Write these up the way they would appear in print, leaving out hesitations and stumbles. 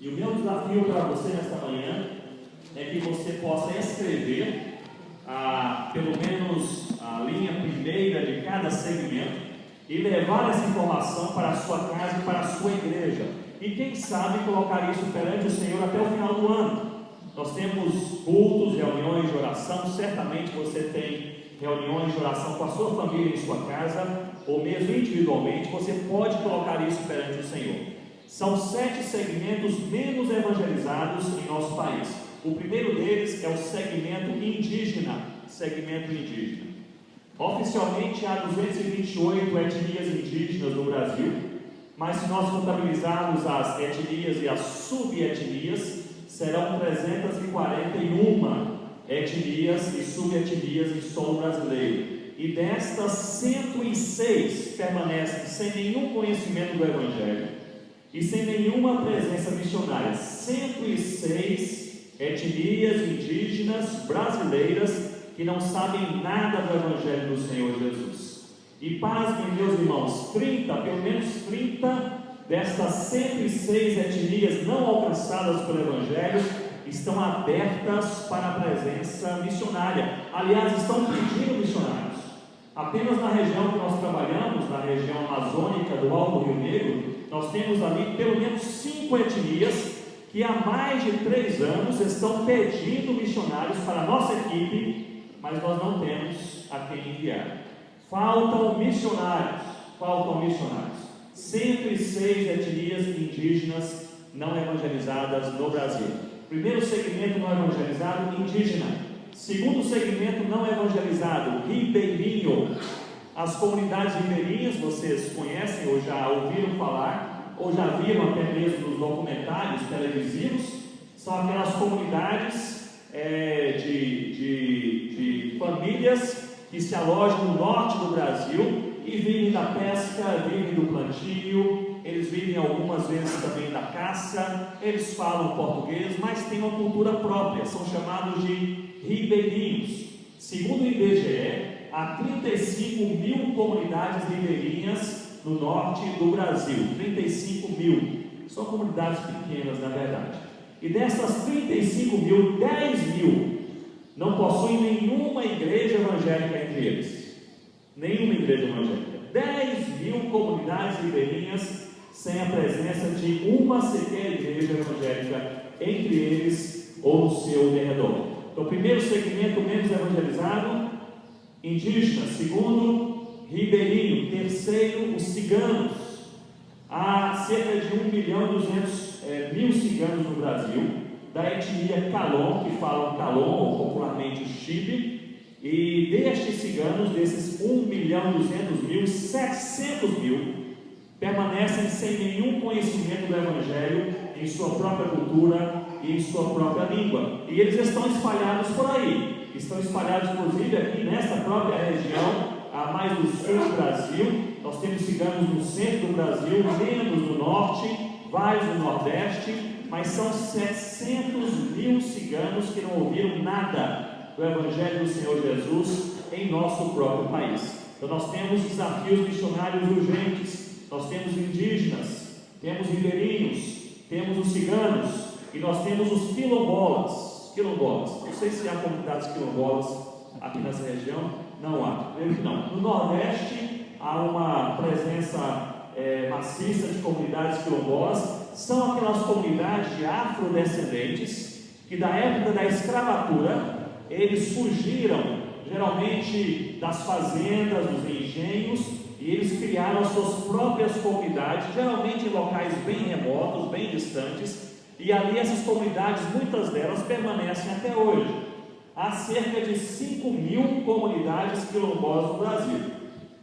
E o meu desafio para você nesta manhã é que você possa escrever pelo menos a linha primeira de cada segmento e levar essa informação para a sua casa e para a sua igreja. E quem sabe colocar isso perante o Senhor até o final do ano. Nós temos cultos, reuniões de oração. Certamente você tem reuniões de oração com a sua família em sua casa, ou mesmo individualmente. Você pode colocar isso perante o Senhor. São 7 segmentos menos evangelizados em nosso país. O primeiro deles é o segmento indígena. Oficialmente há 228 etnias indígenas no Brasil, mas se nós contabilizarmos as etnias e as subetnias, serão 341 etnias e subetnias em solo brasileiro. E destas, 106 permanecem sem nenhum conhecimento do Evangelho e sem nenhuma presença missionária. 106 etnias indígenas brasileiras que não sabem nada do Evangelho do Senhor Jesus. E pasmem, meus irmãos, pelo menos 30 destas 106 etnias não alcançadas pelo Evangelho estão abertas para a presença missionária. Aliás, estão pedindo missionários. Apenas na região que nós trabalhamos, na região amazônica do Alto Rio Negro, nós temos ali pelo menos 5 etnias que há mais de 3 anos estão pedindo missionários para a nossa equipe, mas nós não temos a quem enviar. Faltam missionários. 106 etnias indígenas não evangelizadas no Brasil. Primeiro segmento não evangelizado, indígena. Segundo segmento não evangelizado, ribeirinho. As comunidades ribeirinhas, vocês conhecem ou já ouviram falar, ou já viram até mesmo nos documentários televisivos, são aquelas comunidades de famílias que se alojam no norte do Brasil e vivem da pesca, vivem do plantio, eles vivem algumas vezes também da caça, eles falam português, mas têm uma cultura própria, são chamados de ribeirinhos. Segundo o IBGE, há 35 mil comunidades ribeirinhas no norte do Brasil. 35 mil. São comunidades pequenas, na verdade. E dessas 35 mil, 10 mil não possuem nenhuma igreja evangélica entre eles. Nenhuma igreja evangélica. 10 mil comunidades ribeirinhas sem a presença de uma sequer igreja evangélica entre eles ou no seu derredor. Então, primeiro segmento menos evangelizado, indígena. Segundo, ribeirinho. Terceiro, os ciganos. Há cerca de 1.200.000 ciganos no Brasil, da etnia Calon, que falam Calon, ou popularmente Xibe. E destes ciganos, desses 1.200.000, 700.000 permanecem sem nenhum conhecimento do Evangelho em sua própria cultura e em sua própria língua. E eles estão espalhados por aí. Estão espalhados, inclusive, aqui nesta própria região, a mais do sul do Brasil. Nós temos ciganos no centro do Brasil, menos no norte, vários no nordeste, mas são 700.000 ciganos que não ouviram nada do Evangelho do Senhor Jesus em nosso próprio país. Então nós temos desafios missionários urgentes. Nós temos indígenas, temos ribeirinhos, temos os ciganos e nós temos os quilombolas. Não sei se há comunidades quilombolas aqui nessa região. Não há, creio que não. No Nordeste há uma presença maciça de comunidades quilombolas. São aquelas comunidades de afrodescendentes que da época da escravatura eles fugiram geralmente das fazendas, dos engenhos, e eles criaram as suas próprias comunidades, geralmente em locais bem remotos, bem distantes, e ali essas comunidades, muitas delas permanecem até hoje. Há cerca de 5.000 comunidades quilombolas no Brasil.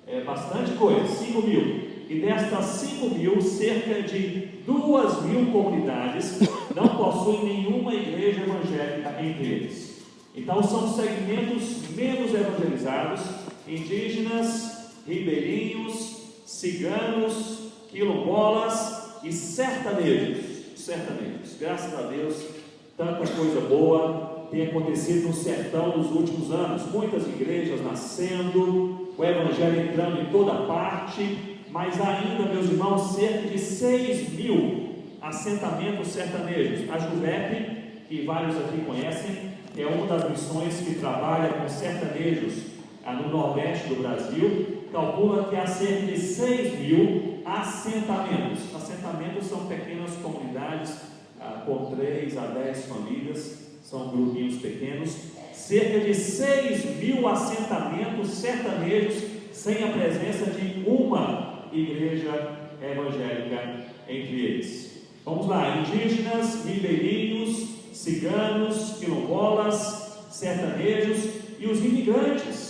É bastante coisa, 5.000. E destas 5.000, cerca de 2.000 comunidades não possuem nenhuma igreja evangélica entre eles. Então são segmentos menos evangelizados, indígenas, ribeirinhos, ciganos, quilombolas e sertanejos. Graças a Deus, tanta coisa boa tem acontecido no sertão nos últimos anos. Muitas igrejas nascendo, o Evangelho entrando em toda parte, mas ainda, meus irmãos, cerca de 6.000 assentamentos sertanejos. A Juvep, que vários aqui conhecem, é uma das missões que trabalha com sertanejos no Nordeste do Brasil, calcula que há cerca de 6.000 assentamentos. Assentamentos são pequenas comunidades com 3 a 10 famílias, são grupinhos pequenos, cerca de 6.000 assentamentos sertanejos sem a presença de uma igreja evangélica entre eles. Vamos lá: indígenas, ribeirinhos, ciganos, quilombolas, sertanejos e os imigrantes.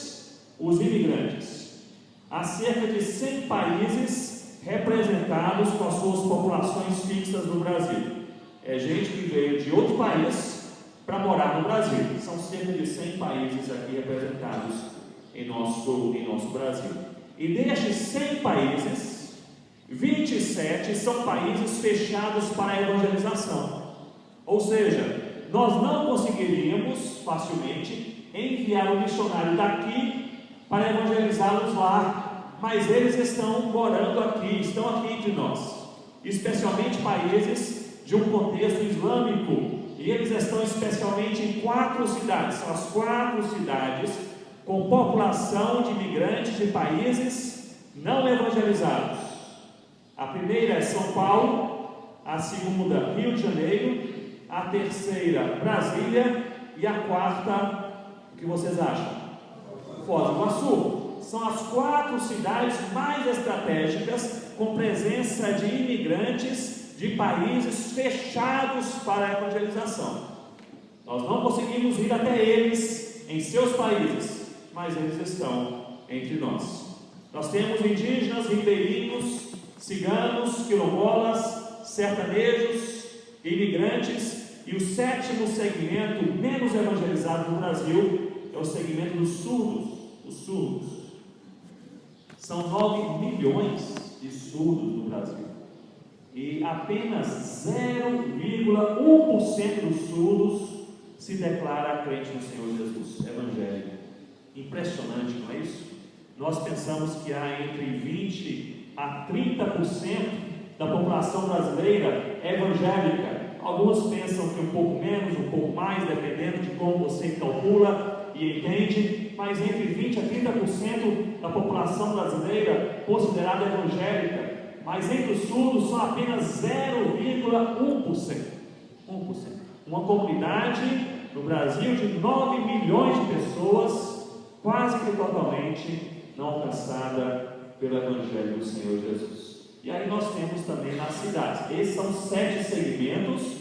Os imigrantes. Há cerca de 100 países representados com as suas populações fixas no Brasil. É gente que veio de outro país para morar no Brasil. São cerca de 100 países aqui representados em nosso Brasil. E destes 100 países, 27 são países fechados para a evangelização. Ou seja, nós não conseguiríamos facilmente enviar um missionário daqui para evangelizá-los lá, mas eles estão morando aqui, estão aqui entre nós, especialmente países de um contexto islâmico, e eles estão especialmente em 4 cidades, são as 4 cidades com população de imigrantes de países não evangelizados. A primeira é São Paulo, a segunda Rio de Janeiro, a terceira Brasília e a quarta, o que vocês acham? Foz do Iguaçu. São as 4 cidades mais estratégicas com presença de imigrantes de países fechados para a evangelização. Nós não conseguimos ir até eles em seus países, mas eles estão entre nós. Nós temos indígenas, ribeirinhos, ciganos, quilombolas, sertanejos, imigrantes, e o 7º segmento menos evangelizado no Brasil é o segmento dos surdos. Os surdos. São 9 milhões de surdos no Brasil. E apenas 0,1% dos surdos se declara crente no Senhor Jesus, evangélico. Impressionante, não é isso? Nós pensamos que há entre 20 a 30% da população brasileira evangélica. Alguns pensam que um pouco menos, um pouco mais, dependendo de como você calcula e entende, mas entre 20 a 30% da população brasileira considerada evangélica. Mas entre os surdos são apenas 0,1%. Uma comunidade no Brasil de 9 milhões de pessoas, quase que totalmente não alcançada pelo Evangelho do Senhor Jesus. E aí nós temos também nas cidades. Esses são 7 segmentos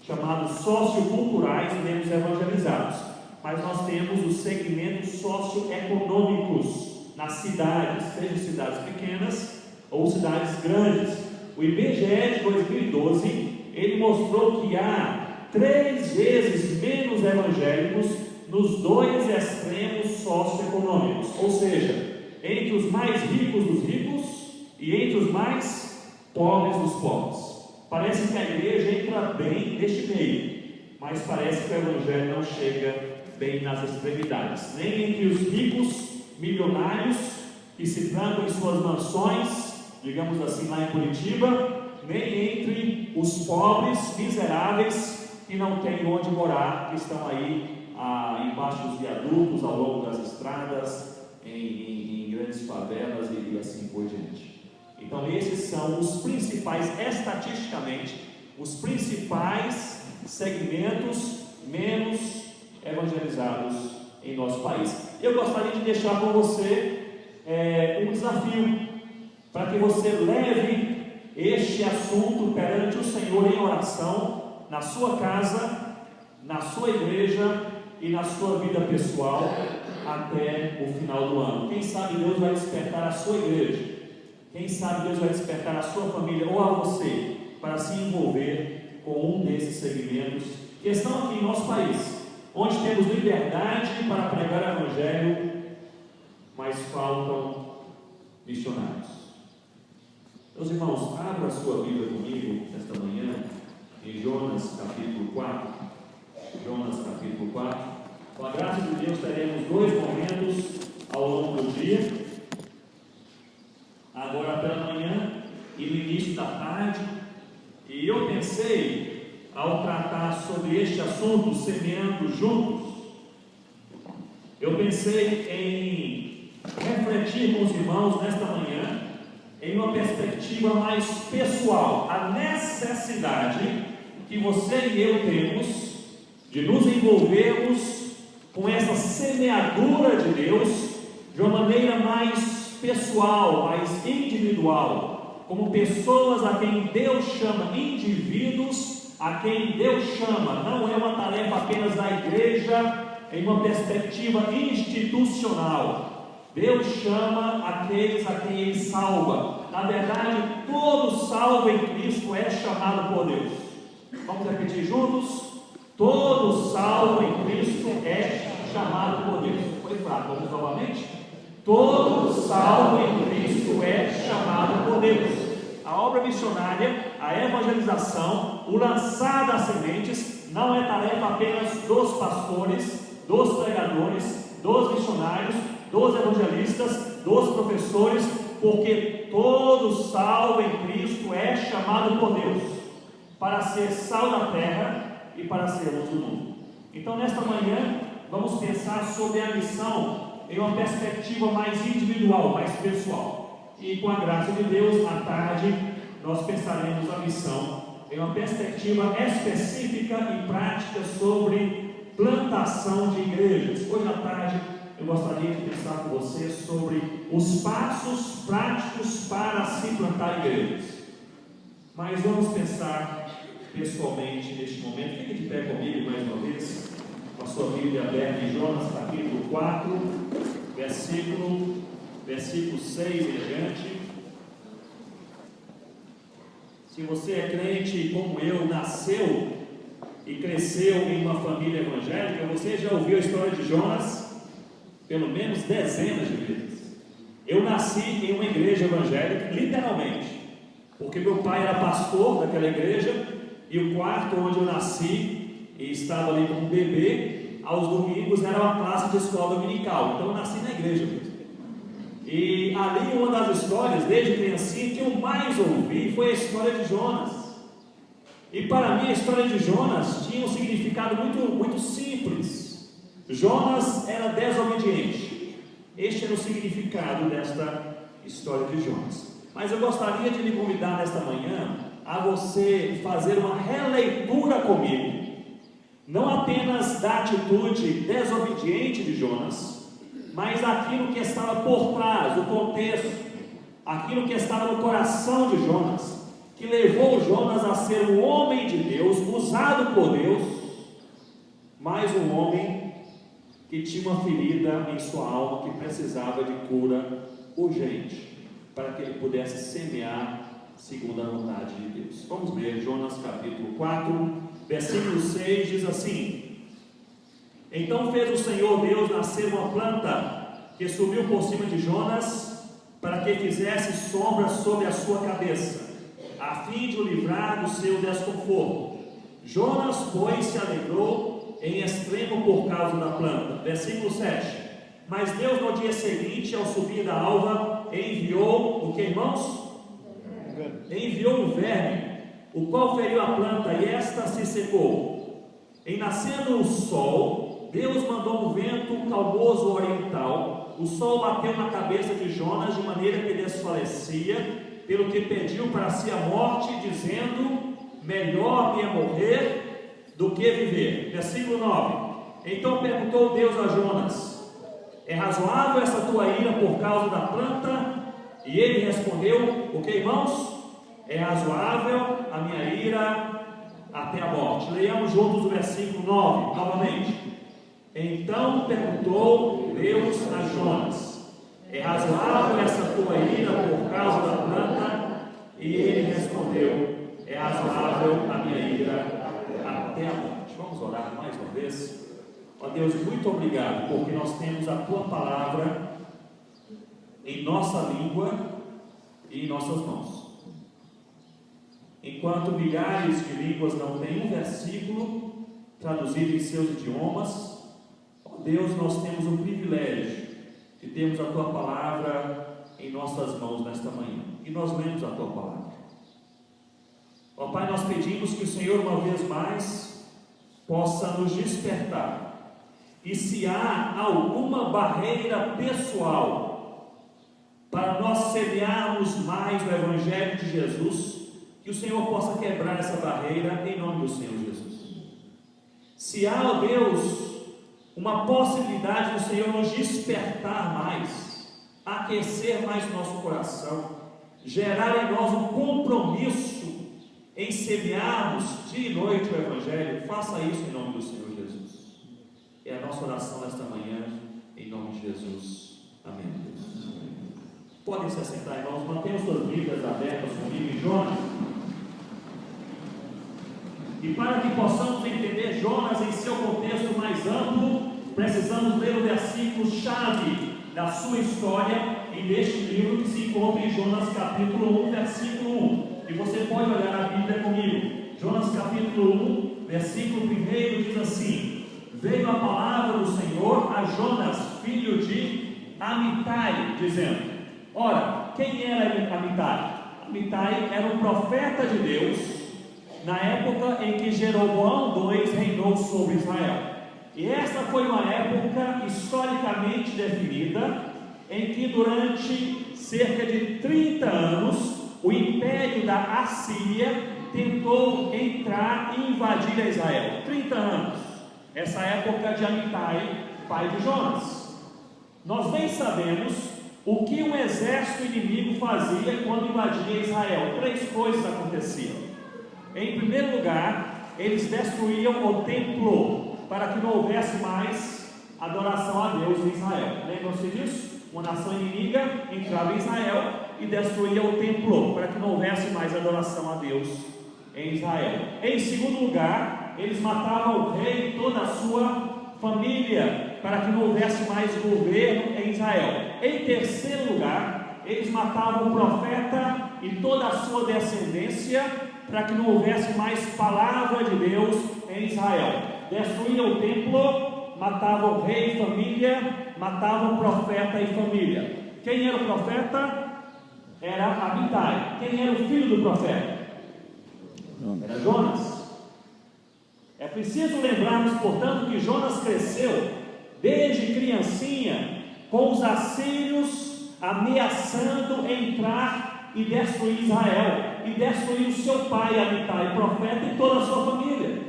chamados socioculturais menos evangelizados. Mas nós temos os segmentos socioeconômicos nas cidades, seja cidades pequenas ou cidades grandes. O IBGE de 2012, ele mostrou que há 3 vezes menos evangélicos nos 2 extremos socioeconômicos, ou seja, entre os mais ricos dos ricos e entre os mais pobres dos pobres. Parece que a igreja entra bem neste meio, mas parece que o evangelho não chega bem nas extremidades, nem entre os ricos milionários que se trancam em suas mansões, digamos assim, lá em Curitiba, nem entre os pobres miseráveis que não têm onde morar, que estão aí embaixo dos viadutos, ao longo das estradas, em grandes favelas e assim por diante. Então esses são os principais, estatisticamente, os principais segmentos menos evangelizados em nosso país. Eu gostaria de deixar com você um desafio, para que você leve este assunto perante o Senhor em oração, na sua casa, na sua igreja e na sua vida pessoal, até o final do ano. Quem sabe Deus vai despertar a sua igreja, quem sabe Deus vai despertar a sua família ou a você para se envolver com um desses segmentos que estão aqui em nosso país, onde temos liberdade para pregar o Evangelho, mas faltam missionários. Meus irmãos, abra a sua Bíblia comigo esta manhã em Jonas capítulo 4. Jonas capítulo 4. Com a graça de Deus teremos 2 momentos ao longo do dia, agora pela manhã e no início da tarde, e eu ao tratar sobre este assunto, semeando juntos, eu pensei em refletir com os irmãos nesta manhã em uma perspectiva mais pessoal, a necessidade que você e eu temos de nos envolvermos com essa semeadura de Deus de uma maneira mais pessoal, mais individual, como pessoas a quem Deus chama, indivíduos a quem Deus chama. Não é uma tarefa apenas da igreja em uma perspectiva institucional. Deus chama aqueles a quem Ele salva. Na verdade, todo salvo em Cristo é chamado por Deus. Vamos repetir juntos? Todo salvo em Cristo é chamado por Deus. Foi fraco, vamos novamente? Todo salvo em Cristo é chamado por Deus. A obra missionária, a evangelização, o lançar das sementes, não é tarefa apenas dos pastores, dos pregadores, dos missionários, dos evangelistas, dos professores, porque todo salvo em Cristo é chamado por Deus para ser sal da terra e para ser luz do mundo. Então, nesta manhã, vamos pensar sobre a missão em uma perspectiva mais individual, mais pessoal. E com a graça de Deus, à tarde, nós pensaremos a missão em uma perspectiva específica e prática sobre plantação de igrejas. Hoje à tarde, eu gostaria de pensar com você sobre os passos práticos para se plantar igrejas. Mas vamos pensar pessoalmente neste momento. Fique de pé comigo mais uma vez, com a sua Bíblia aberta em Jonas capítulo 4, versículo 6 em diante. Se você é crente como eu, nasceu e cresceu em uma família evangélica, você já ouviu a história de Jonas pelo menos dezenas de vezes. Eu nasci em uma igreja evangélica, literalmente, porque meu pai era pastor daquela igreja, e o quarto onde eu nasci e estava ali como bebê, aos domingos era uma classe de escola dominical. Então eu nasci na igreja mesmo. E ali uma das histórias, desde criancinha, que eu mais ouvi foi a história de Jonas. E para mim a história de Jonas tinha um significado muito simples. Jonas era desobediente. Este era o significado desta história de Jonas. Mas eu gostaria de lhe convidar nesta manhã a você fazer uma releitura comigo, não apenas da atitude desobediente de Jonas, mas aquilo que estava por trás, o contexto, aquilo que estava no coração de Jonas, que levou Jonas a ser um homem de Deus, usado por Deus, mas um homem que tinha uma ferida em sua alma que precisava de cura urgente, para que ele pudesse semear segundo a vontade de Deus. Vamos ler Jonas capítulo 4, versículo 6, diz assim: Então fez o Senhor Deus nascer uma planta que subiu por cima de Jonas, para que fizesse sombra sobre a sua cabeça, a fim de o livrar do seu desconforto. Jonas, pois, se alegrou em extremo por causa da planta. Versículo 7. Mas Deus, no dia seguinte, ao subir da alva, enviou o que, irmãos? Enviou um verme, o qual feriu a planta, e esta se secou. Em nascendo o sol, Deus mandou um vento calmoso oriental. O sol bateu na cabeça de Jonas, de maneira que desfalecia, pelo que pediu para si a morte, dizendo: melhor me é morrer do que viver. Versículo 9. Então perguntou Deus a Jonas: é razoável essa tua ira por causa da planta? E ele respondeu: o que, irmãos? É razoável a minha ira até a morte. Leiamos juntos o versículo 9, novamente. Então perguntou Deus a Jonas: é razoável essa tua ira por causa da planta? E ele respondeu: é razoável a minha ira até a morte. Vamos orar mais uma vez. Ó Deus, muito obrigado, porque nós temos a tua palavra em nossa língua e em nossas mãos. Enquanto milhares de línguas não têm um versículo traduzido em seus idiomas, ó Deus, nós temos o privilégio de termos a tua palavra em nossas mãos nesta manhã. E nós lemos a tua palavra. Ó Pai, nós pedimos que o Senhor uma vez mais possa nos despertar, e se há alguma barreira pessoal para nós semearmos mais o Evangelho de Jesus, que o Senhor possa quebrar essa barreira em nome do Senhor Jesus. Se há, ó Deus, uma possibilidade do Senhor nos despertar mais, aquecer mais o nosso coração, gerar em nós um compromisso em semearmos dia e noite o Evangelho, faça isso em nome do Senhor Jesus. É a nossa oração nesta manhã, em nome de Jesus. Amém. Podem se assentar, irmãos, mantenham suas Bíblias abertas comigo em Jonas. E para que possamos entender Jonas em seu contexto mais amplo, precisamos ler o versículo-chave da sua história e deste livro que se encontra em Jonas capítulo 1, versículo 1. E você pode olhar a Bíblia comigo. Jonas capítulo 1, versículo 1 diz assim: veio a palavra do Senhor a Jonas, filho de Amitai, dizendo. Ora, quem era Amitai? Amitai era um profeta de Deus na época em que Jeroboão II reinou sobre Israel. E essa foi uma época historicamente definida, em que durante cerca de 30 anos, o império da Assíria tentou entrar e invadir a Israel. 30 anos, essa época de Amitai, pai de Jonas. Nós bem sabemos o que um exército inimigo fazia quando invadia Israel. 3 coisas aconteciam. Em primeiro lugar, eles destruíam o templo, para que não houvesse mais adoração a Deus em Israel. Lembram-se disso? Uma nação inimiga entrava em Israel e destruía o templo, para que não houvesse mais adoração a Deus em Israel. Em segundo lugar, eles matavam o rei e toda a sua família, para que não houvesse mais governo em Israel. Em terceiro lugar, eles matavam o profeta e toda a sua descendência, para que não houvesse mais palavra de Deus em Israel. Destruíam o templo, matavam o rei e família, matavam o profeta e família. Quem era o profeta? Era Amitai. Quem era o filho do profeta? Era Jonas. É preciso lembrarmos, portanto, que Jonas cresceu desde criancinha com os assírios ameaçando entrar e destruir Israel, e destruir o seu pai Amitai, profeta, e toda a sua família.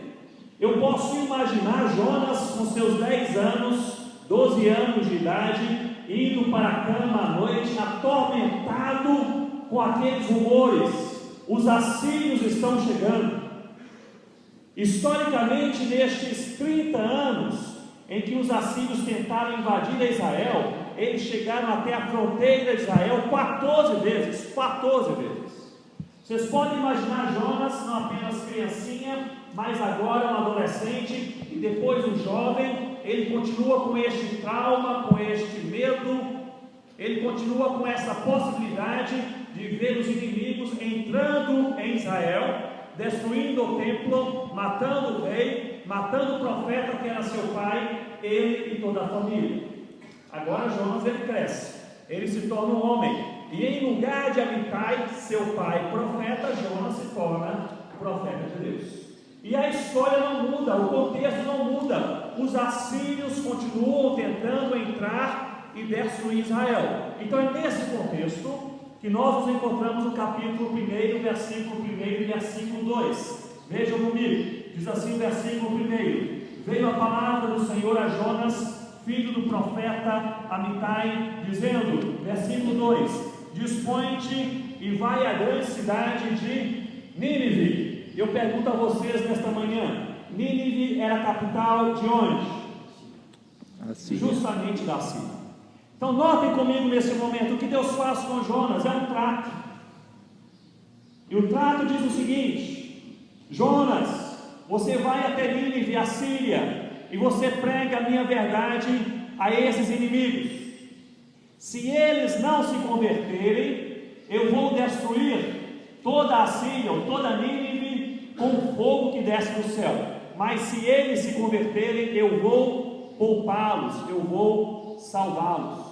Eu posso imaginar Jonas com seus 10 anos, 12 anos de idade, indo para a cama à noite, atormentado com aqueles rumores: os assírios estão chegando. Historicamente, nestes 30 anos em que os assírios tentaram invadir Israel, eles chegaram até a fronteira de Israel 14 vezes. 14 vezes. Vocês podem imaginar Jonas, não apenas criancinha, mas agora um adolescente e depois um jovem. Ele continua com este trauma, com este medo, ele continua com essa possibilidade de ver os inimigos entrando em Israel, destruindo o templo, matando o rei, matando o profeta que era seu pai, ele e toda a família. Agora Jonas, ele cresce, ele se torna um homem, e em lugar de Amitai, seu pai profeta, Jonas se torna profeta de Deus. E a história não muda, o contexto não muda. Os assírios continuam tentando entrar e destruir Israel. Então é nesse contexto que nós nos encontramos no capítulo 1, versículo 1 e versículo 2. Vejam comigo, diz assim o versículo 1: veio a palavra do Senhor a Jonas, filho do profeta Amitai, dizendo, versículo 2: dispõe-te e vai à grande cidade de Nínive. Eu pergunto a vocês nesta manhã: Nínive era a capital de onde? Justamente da Síria. Então notem comigo nesse momento o que Deus faz com Jonas. É um trato. E o trato diz o seguinte: Jonas, você vai até Nínive, a Síria, e você prega a minha verdade a esses inimigos. Se eles não se converterem, eu vou destruir toda a Síria, ou toda Nínive, com o fogo que desce do céu. Mas se eles se converterem, eu vou poupá-los, eu vou salvá-los.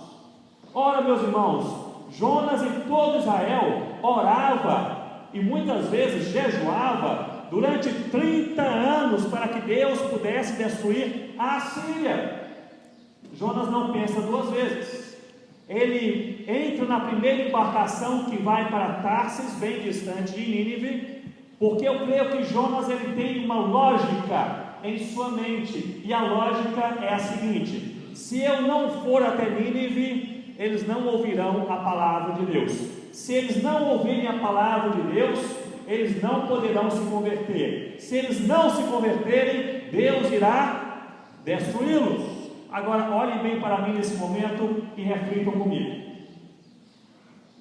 Ora, meus irmãos, Jonas e todo Israel orava e muitas vezes jejuava durante 30 anos para que Deus pudesse destruir a Assíria. Jonas não pensa duas vezes. Ele entra na primeira embarcação que vai para Tarsis, bem distante de Nínive, porque eu creio que Jonas ele tem uma lógica em sua mente, e a lógica é a seguinte: se eu não for até Nínive, eles não ouvirão a palavra de Deus. Se eles não ouvirem a palavra de Deus, eles não poderão se converter. Se eles não se converterem, Deus irá destruí-los. Agora olhem bem para mim nesse momento e reflitam comigo.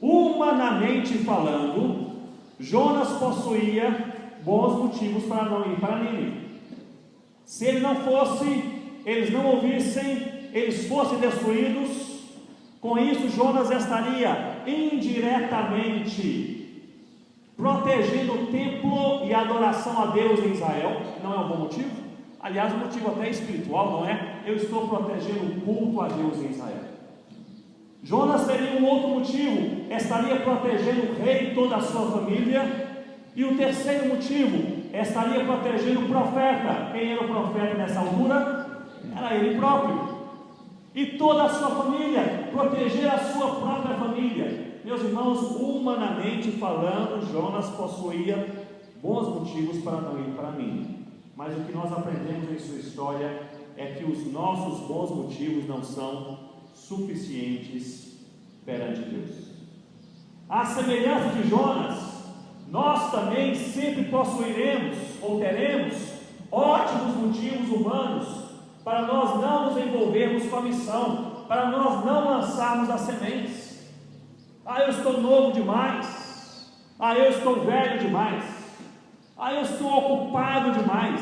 Humanamente falando, Jonas possuía bons motivos para não ir para Nínive. Se ele não fosse, eles não ouvissem, eles fossem destruídos, com isso Jonas estaria indiretamente protegendo o templo e a adoração a Deus em Israel. Não é um bom motivo? Aliás, um motivo até espiritual, não é? Eu estou protegendo o culto a Deus em Israel. Jonas teria um outro motivo, estaria protegendo o rei e toda a sua família. E o terceiro motivo, estaria protegendo o profeta. Quem era o profeta nessa altura? Era ele próprio. E toda a sua família, proteger a sua própria família. Meus irmãos, humanamente falando, Jonas possuía bons motivos para não ir para Nínive. Mas o que nós aprendemos em sua história é que os nossos bons motivos não são suficientes perante Deus. À semelhança de Jonas, nós também sempre possuiremos ou teremos ótimos motivos humanos para nós não nos envolvermos com a missão, para nós não lançarmos as sementes. Eu estou novo demais, eu estou velho demais, eu estou ocupado demais,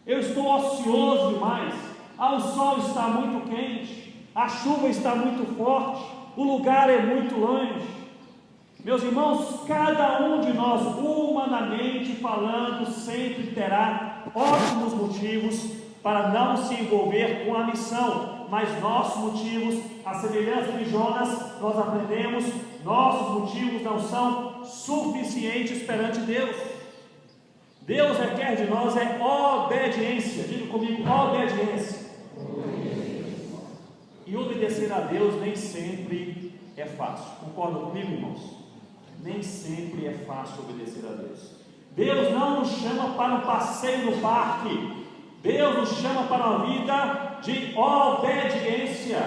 eu estou ocioso demais, o sol está muito quente, a chuva está muito forte, o lugar é muito longe. Meus irmãos, cada um de nós, humanamente falando, sempre terá ótimos motivos para não se envolver com a missão, mas nossos motivos, à semelhança de Jonas, nós aprendemos, nossos motivos não são suficientes perante Deus. Deus requer de nós obediência. Diga comigo, obediência. E obedecer a Deus nem sempre é fácil. Concordam comigo, irmãos? Nem sempre é fácil obedecer a Deus. Deus não nos chama para um passeio no parque. Deus nos chama para uma vida de obediência.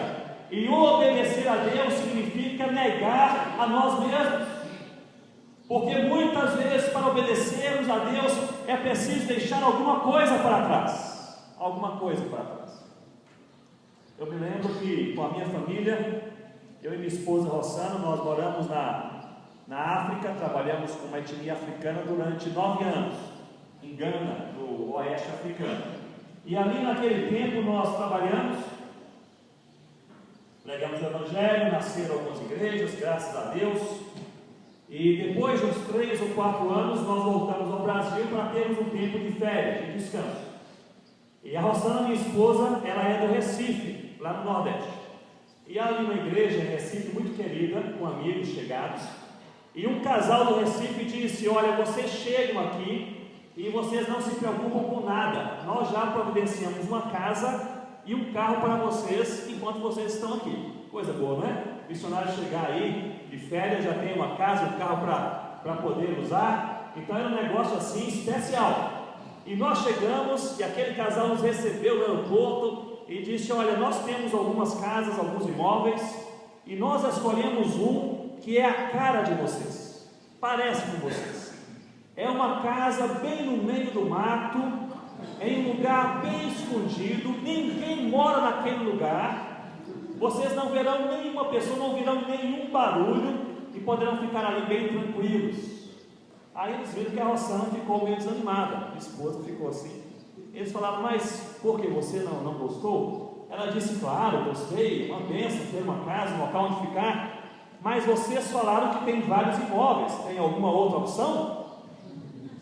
E obedecer a Deus significa negar a nós mesmos. Porque muitas vezes para obedecermos a Deus é preciso deixar alguma coisa para trás. Alguma coisa para trás. Eu me lembro que com a minha família, eu e minha esposa Rossana, nós moramos na África, trabalhamos com uma etnia africana durante 9 anos, em Gana, no oeste africano. E ali naquele tempo nós trabalhamos, pregamos o Evangelho, nasceram algumas igrejas, graças a Deus. E depois de uns 3 ou 4 anos, nós voltamos ao Brasil para termos um tempo de férias, de descanso. E a Rossana, minha esposa, ela é do Recife, lá no Nordeste. E ali uma igreja em Recife muito querida, com amigos chegados. E um casal do Recife disse: olha, vocês chegam aqui e vocês não se preocupam com nada. Nós já providenciamos uma casa e um carro para vocês enquanto vocês estão aqui. Coisa boa, não é? O missionário chegar aí de férias, já tem uma casa, um carro para poder usar. Então era um negócio assim especial. E nós chegamos e aquele casal nos recebeu no aeroporto e disse: olha, nós temos algumas casas, alguns imóveis, e nós escolhemos um que é a cara de vocês, parece com vocês. É uma casa bem no meio do mato, em um lugar bem escondido, ninguém mora naquele lugar, vocês não verão nenhuma pessoa, não verão nenhum barulho e poderão ficar ali bem tranquilos. Aí eles viram que a Rossana ficou meio desanimada, a esposa ficou assim. Eles falaram: mas por que você não gostou? Ela disse: claro, gostei, uma bênção ter uma casa, um local onde ficar. Mas vocês falaram que tem vários imóveis, tem alguma outra opção?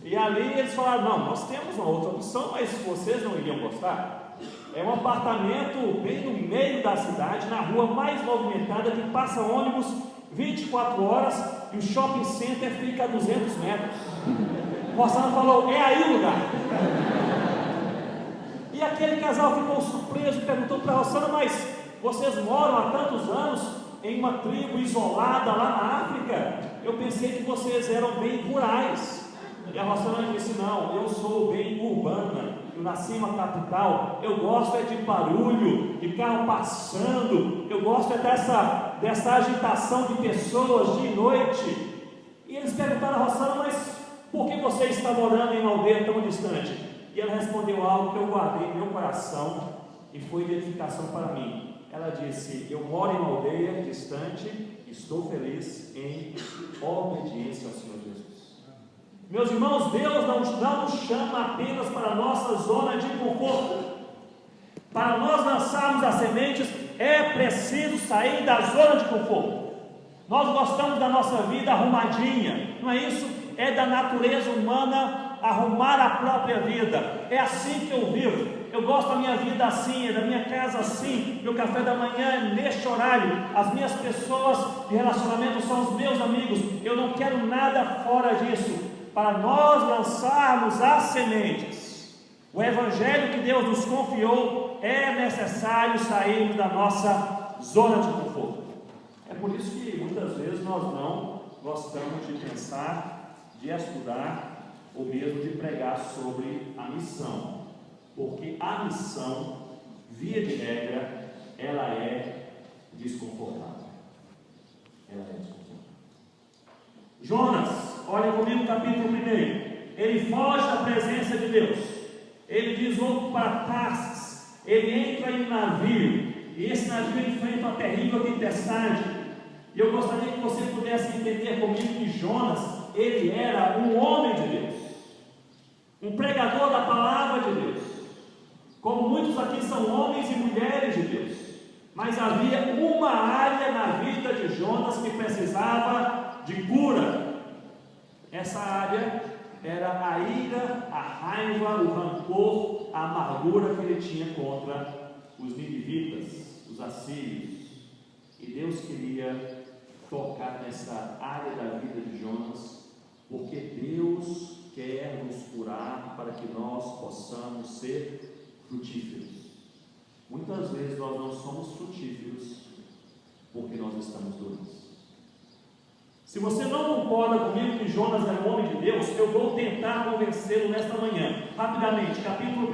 E ali eles falaram: não, nós temos uma outra opção, mas vocês não iriam gostar. É um apartamento bem no meio da cidade, na rua mais movimentada, que passa ônibus 24 horas e o shopping center fica a 200 metros. Rossana falou: é aí o lugar. E aquele casal ficou surpreso e perguntou para a Rossana: mas vocês moram há tantos anos em uma tribo isolada lá na África? Eu pensei que vocês eram bem rurais. E a Rossana disse: não, eu sou bem urbana, eu nasci em uma capital, eu gosto é de barulho, de carro passando, eu gosto é dessa agitação de pessoas de noite. E eles perguntaram a Rossana: mas por que você está morando em uma aldeia tão distante? E ela respondeu algo que eu guardei no meu coração e foi de edificação para mim. Ela disse: eu moro em uma aldeia distante, estou feliz em obediência ao Senhor Jesus. Meus irmãos, Deus não nos chama apenas para a nossa zona de conforto. Para nós lançarmos as sementes, é preciso sair da zona de conforto. Nós gostamos da nossa vida arrumadinha, não é isso? É da natureza humana arrumar a própria vida. É assim que eu vivo. Eu gosto da minha vida assim, da minha casa assim, meu café da manhã é neste horário, as minhas pessoas de relacionamento são os meus amigos, eu não quero nada fora disso. Para nós lançarmos as sementes, o evangelho que Deus nos confiou, é necessário sairmos da nossa zona de conforto. É por isso que muitas vezes nós não gostamos de pensar, de estudar ou mesmo de pregar sobre a missão, porque a missão, via de regra, ela é desconfortável. Ela é desconfortável. Jonas, olha comigo o capítulo 1. Ele foge da presença de Deus. Ele diz: vou para Tarsis. Ele entra em um navio, e esse navio enfrenta uma terrível tempestade. E eu gostaria que você pudesse entender comigo que Jonas, ele era um homem de Deus, um pregador da palavra de Deus, como muitos aqui são homens e mulheres de Deus. Mas havia uma área na vida de Jonas que precisava de cura. Essa área era a ira, a raiva, o rancor, a amargura que ele tinha contra os ninivitas, os assírios. E Deus queria tocar nessa área da vida de Jonas, porque Deus quer nos curar para que nós possamos ser frutíferos. Muitas vezes nós não somos frutíferos porque nós estamos doentes. Se você não concorda comigo que Jonas era um homem de Deus, eu vou tentar convencê-lo nesta manhã. Rapidamente, capítulo 1.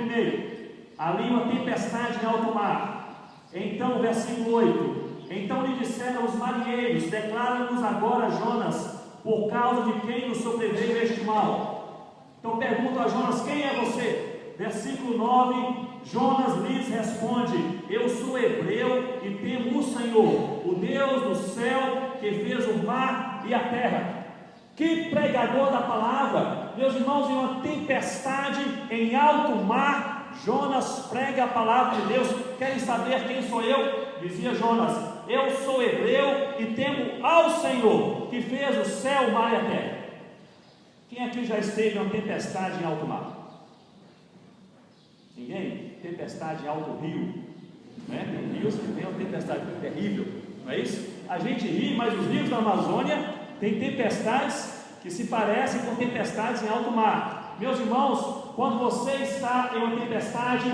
Ali uma tempestade em alto mar. Então, versículo 8. Então lhe disseram os marinheiros: declara-nos agora, Jonas, por causa de quem nos sobreveio este mal. Então pergunto a Jonas: quem é você? Versículo 9. Jonas lhes responde: eu sou hebreu e temo o Senhor, o Deus do céu, que fez o mar e a terra. Que pregador da palavra! Meus irmãos, em uma tempestade em alto mar, Jonas prega a palavra de Deus. Querem saber quem sou eu? Dizia Jonas: eu sou hebreu e temo ao Senhor, que fez o céu, o mar e a terra. Quem aqui já esteve em uma tempestade em alto mar? Ninguém? Tempestade em alto rio, né? Tem rios que tem uma tempestade terrível, não é isso? A gente ri, mas os rios da Amazônia têm tempestades que se parecem com tempestades em alto mar. Meus irmãos, quando você está em uma tempestade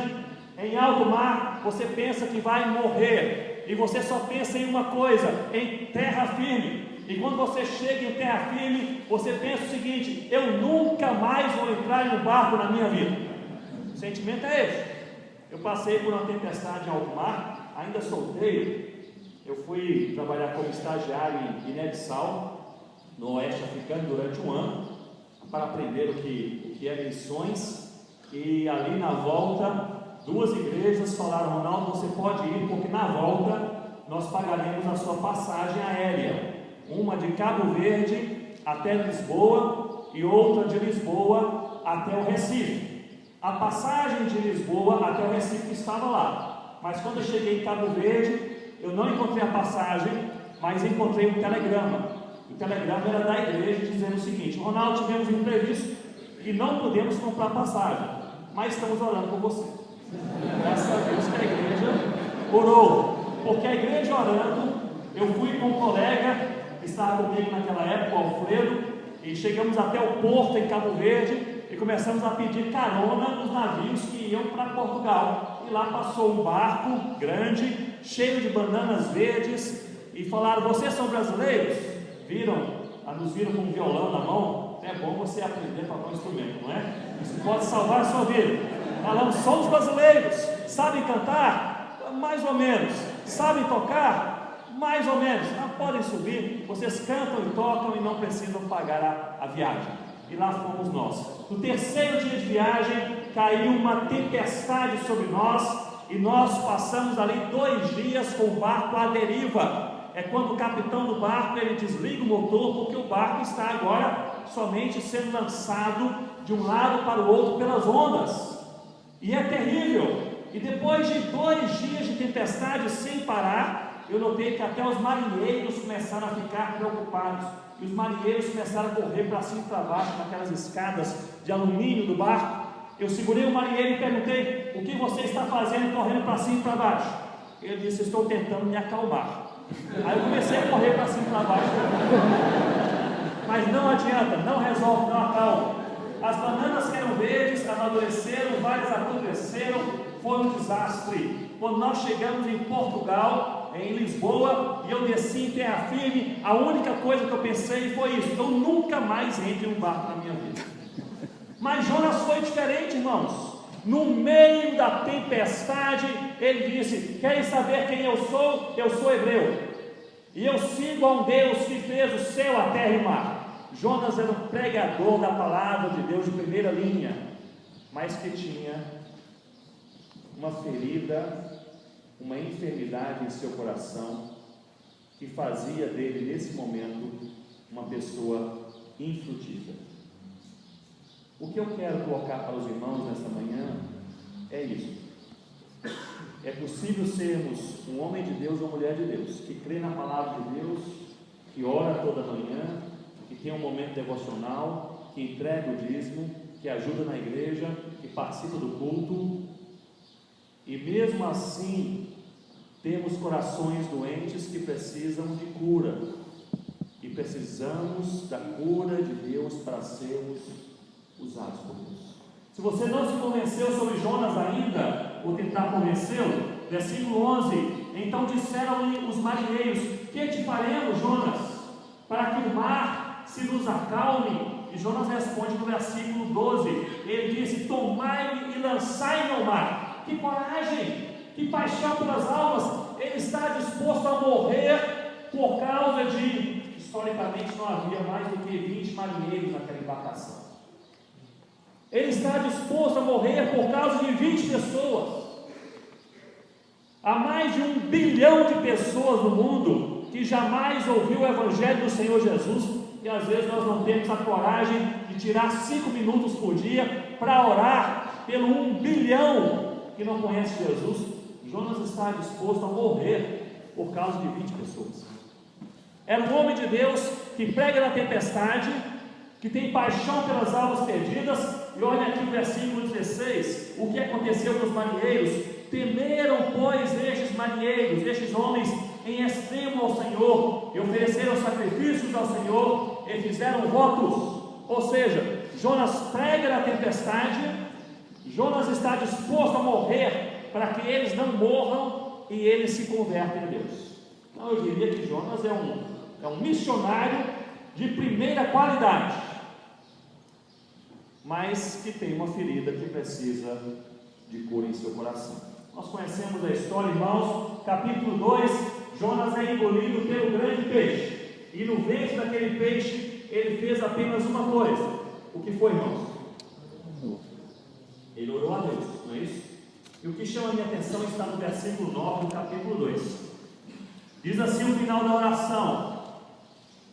em alto mar, você pensa que vai morrer, e você só pensa em uma coisa: em terra firme. E quando você chega em terra firme, você pensa o seguinte: eu nunca mais vou entrar em um barco na minha vida. O sentimento é esse. Eu passei por uma tempestade em alto mar, ainda solteiro. Eu fui trabalhar como estagiário em Guiné-Bissau, no oeste africano, durante um ano, para aprender o que é missões. E ali na volta, duas igrejas falaram: Ronaldo, você pode ir, porque na volta nós pagaremos a sua passagem aérea, uma de Cabo Verde até Lisboa e outra de Lisboa até o Recife. A passagem de Lisboa até o Recife estava lá, mas quando eu cheguei em Cabo Verde, eu não encontrei a passagem, mas encontrei um telegrama. O telegrama era da igreja dizendo o seguinte: Ronaldo, tivemos um imprevisto e não podemos comprar passagem, mas estamos orando por você. Graças a Deus que a igreja orou, porque a igreja orando, eu fui com um colega, que estava comigo naquela época, o Alfredo, e chegamos até o porto em Cabo Verde e começamos a pedir carona nos navios que iam para Portugal. E lá passou um barco grande, cheio de bananas verdes, e falaram: vocês são brasileiros? Nos viram com um violão na mão. É bom você aprender a tocar um instrumento, não é? Isso pode salvar a sua vida. Falamos: somos brasileiros. Sabem cantar? Mais ou menos. Sabem tocar? Mais ou menos. Não podem subir. Vocês cantam e tocam e não precisam pagar a viagem. E lá fomos nós. No terceiro dia de viagem, caiu uma tempestade sobre nós e nós passamos ali 2 dias com o barco à deriva. É quando o capitão do barco ele desliga o motor, porque o barco está agora somente sendo lançado de um lado para o outro pelas ondas. E é terrível. E depois de 2 dias de tempestade sem parar, eu notei que até os marinheiros começaram a ficar preocupados. E os marinheiros começaram a correr para cima e para baixo naquelas escadas de alumínio do barco. Eu segurei o marinheiro e perguntei: o que você está fazendo correndo para cima e para baixo? Ele disse: estou tentando me acalmar. Aí eu comecei a correr para cima e para baixo. Mas não adianta, não resolve, não acalma. As bananas que eram verdes amadureceram, várias apodreceram, foi um desastre. Quando nós chegamos em Portugal, em Lisboa, e eu desci em terra firme, a única coisa que eu pensei foi isso: eu nunca mais entro em um barco na minha vida. Mas Jonas foi diferente, irmãos. No meio da tempestade, ele disse: querem saber quem eu sou? Eu sou hebreu, e eu sigo a um Deus que fez o céu, a terra e o mar. Jonas era um pregador da palavra de Deus de primeira linha, mas que tinha uma ferida, uma enfermidade em seu coração, que fazia dele, nesse momento, uma pessoa infrutífera. O que eu quero colocar para os irmãos nesta manhã é isso: é possível sermos um homem de Deus ou uma mulher de Deus, que crê na palavra de Deus, que ora toda manhã, que tem um momento devocional, que entrega o dízimo, que ajuda na igreja, que participa do culto, e mesmo assim temos corações doentes que precisam de cura, e precisamos da cura de Deus para sermos usados por Deus. Se você não se convenceu sobre Jonas ainda, ou tentar convencê-lo, versículo 11: então disseram-lhe os marinheiros: que te faremos, Jonas, para que o mar se nos acalme? E Jonas responde no versículo 12, ele disse: tomai-me e lançai-me ao mar. Que coragem, que paixão pelas almas. Ele está disposto a morrer por causa de, historicamente não havia mais do que 20 marinheiros naquela embarcação. Ele está disposto a morrer por causa de 20 pessoas. Há mais de 1 bilhão de pessoas no mundo que jamais ouviu o Evangelho do Senhor Jesus, e às vezes nós não temos a coragem de tirar 5 minutos por dia para orar pelo 1 bilhão que não conhece Jesus. Jonas está disposto a morrer por causa de 20 pessoas. Era um homem de Deus que prega na tempestade, que tem paixão pelas almas perdidas. E olha aqui o versículo 16, o que aconteceu com os marinheiros: temeram, pois, estes marinheiros, estes homens, em extremo ao Senhor, e ofereceram sacrifícios ao Senhor, e fizeram votos. Ou seja, Jonas prega na tempestade, Jonas está disposto a morrer para que eles não morram e eles se convertem em Deus. Então eu diria que Jonas é um missionário de primeira qualidade, mas que tem uma ferida que precisa de cura em seu coração. Nós conhecemos a história, irmãos. Capítulo 2, Jonas é engolido pelo grande peixe, e no ventre daquele peixe ele fez apenas uma coisa. O que foi, irmãos? Ele orou a Deus, não é isso? E o que chama a minha atenção está no versículo 9 do capítulo 2. Diz assim o final da oração: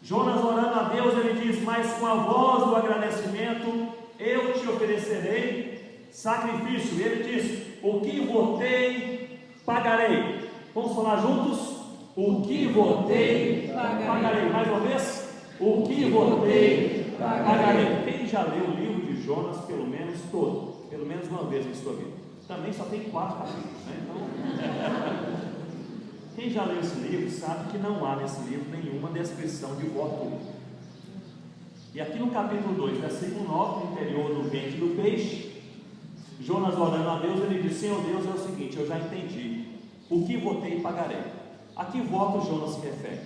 Jonas orando a Deus, ele diz: mas com a voz do agradecimento eu te oferecerei sacrifício. E ele diz: o que votei, pagarei. Vamos falar juntos? O que votei, pagarei. Mais uma vez: o que votei, pagarei. Quem já leu o livro de Jonas, pelo menos todo, pelo menos uma vez em sua vida? Também só tem 4 capítulos, né? Então... Quem já leu esse livro sabe que não há nesse livro nenhuma descrição de voto. E aqui no capítulo 2, versículo 9, no interior do ventre do peixe, Jonas orando a Deus, ele diz: Senhor Deus, é o seguinte, eu já entendi, o que votei pagarei. A que voto Jonas se refere?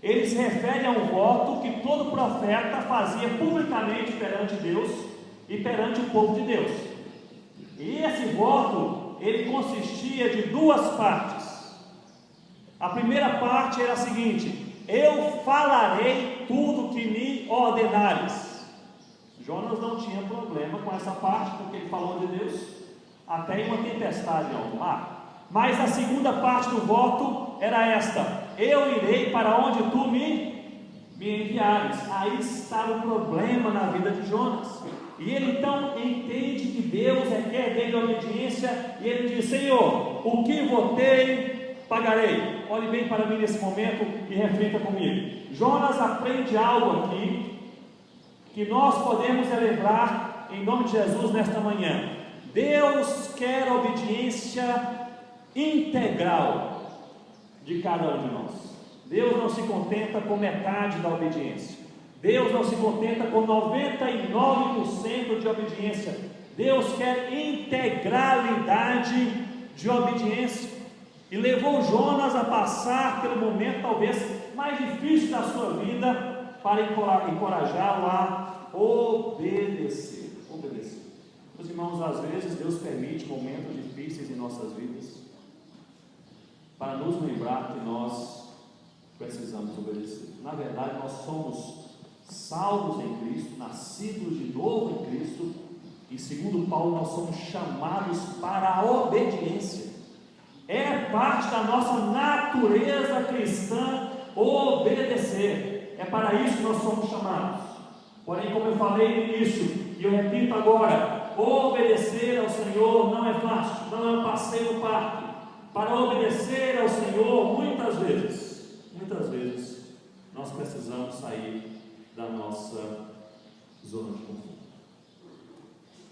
Ele se refere a um voto que todo profeta fazia publicamente perante Deus e perante o povo de Deus. E esse voto, ele consistia de duas partes. A primeira parte era a seguinte: eu falarei tudo que me ordenares. Jonas não tinha problema com essa parte, porque ele falou de Deus até em uma tempestade ao mar. Mas a segunda parte do voto era esta: eu irei para onde tu me enviares. Aí estava o problema na vida de Jonas. E ele então entende que Deus requer dele obediência, e ele diz: Senhor, o que votei, pagarei. Olhe bem para mim nesse momento e reflita comigo. Jonas aprende algo aqui que nós podemos lembrar em nome de Jesus nesta manhã. Deus quer obediência integral de cada um de nós. Deus não se contenta com metade da obediência. Deus não se contenta com 99% de obediência. Deus quer integralidade de obediência. E levou Jonas a passar pelo momento talvez mais difícil da sua vida, para encorajá-lo a obedecer. Meus irmãos, às vezes Deus permite momentos difíceis em nossas vidas, para nos lembrar que nós precisamos obedecer. Na verdade, nós somos salvos em Cristo, nascidos de novo em Cristo, e segundo Paulo, nós somos chamados para a obediência. É parte da nossa natureza cristã obedecer. É para isso que nós somos chamados. Porém, como eu falei no início, e eu repito agora, obedecer ao Senhor não é fácil, não é um passeio no parque. Para obedecer ao Senhor, muitas vezes, nós precisamos sair da nossa zona de conforto.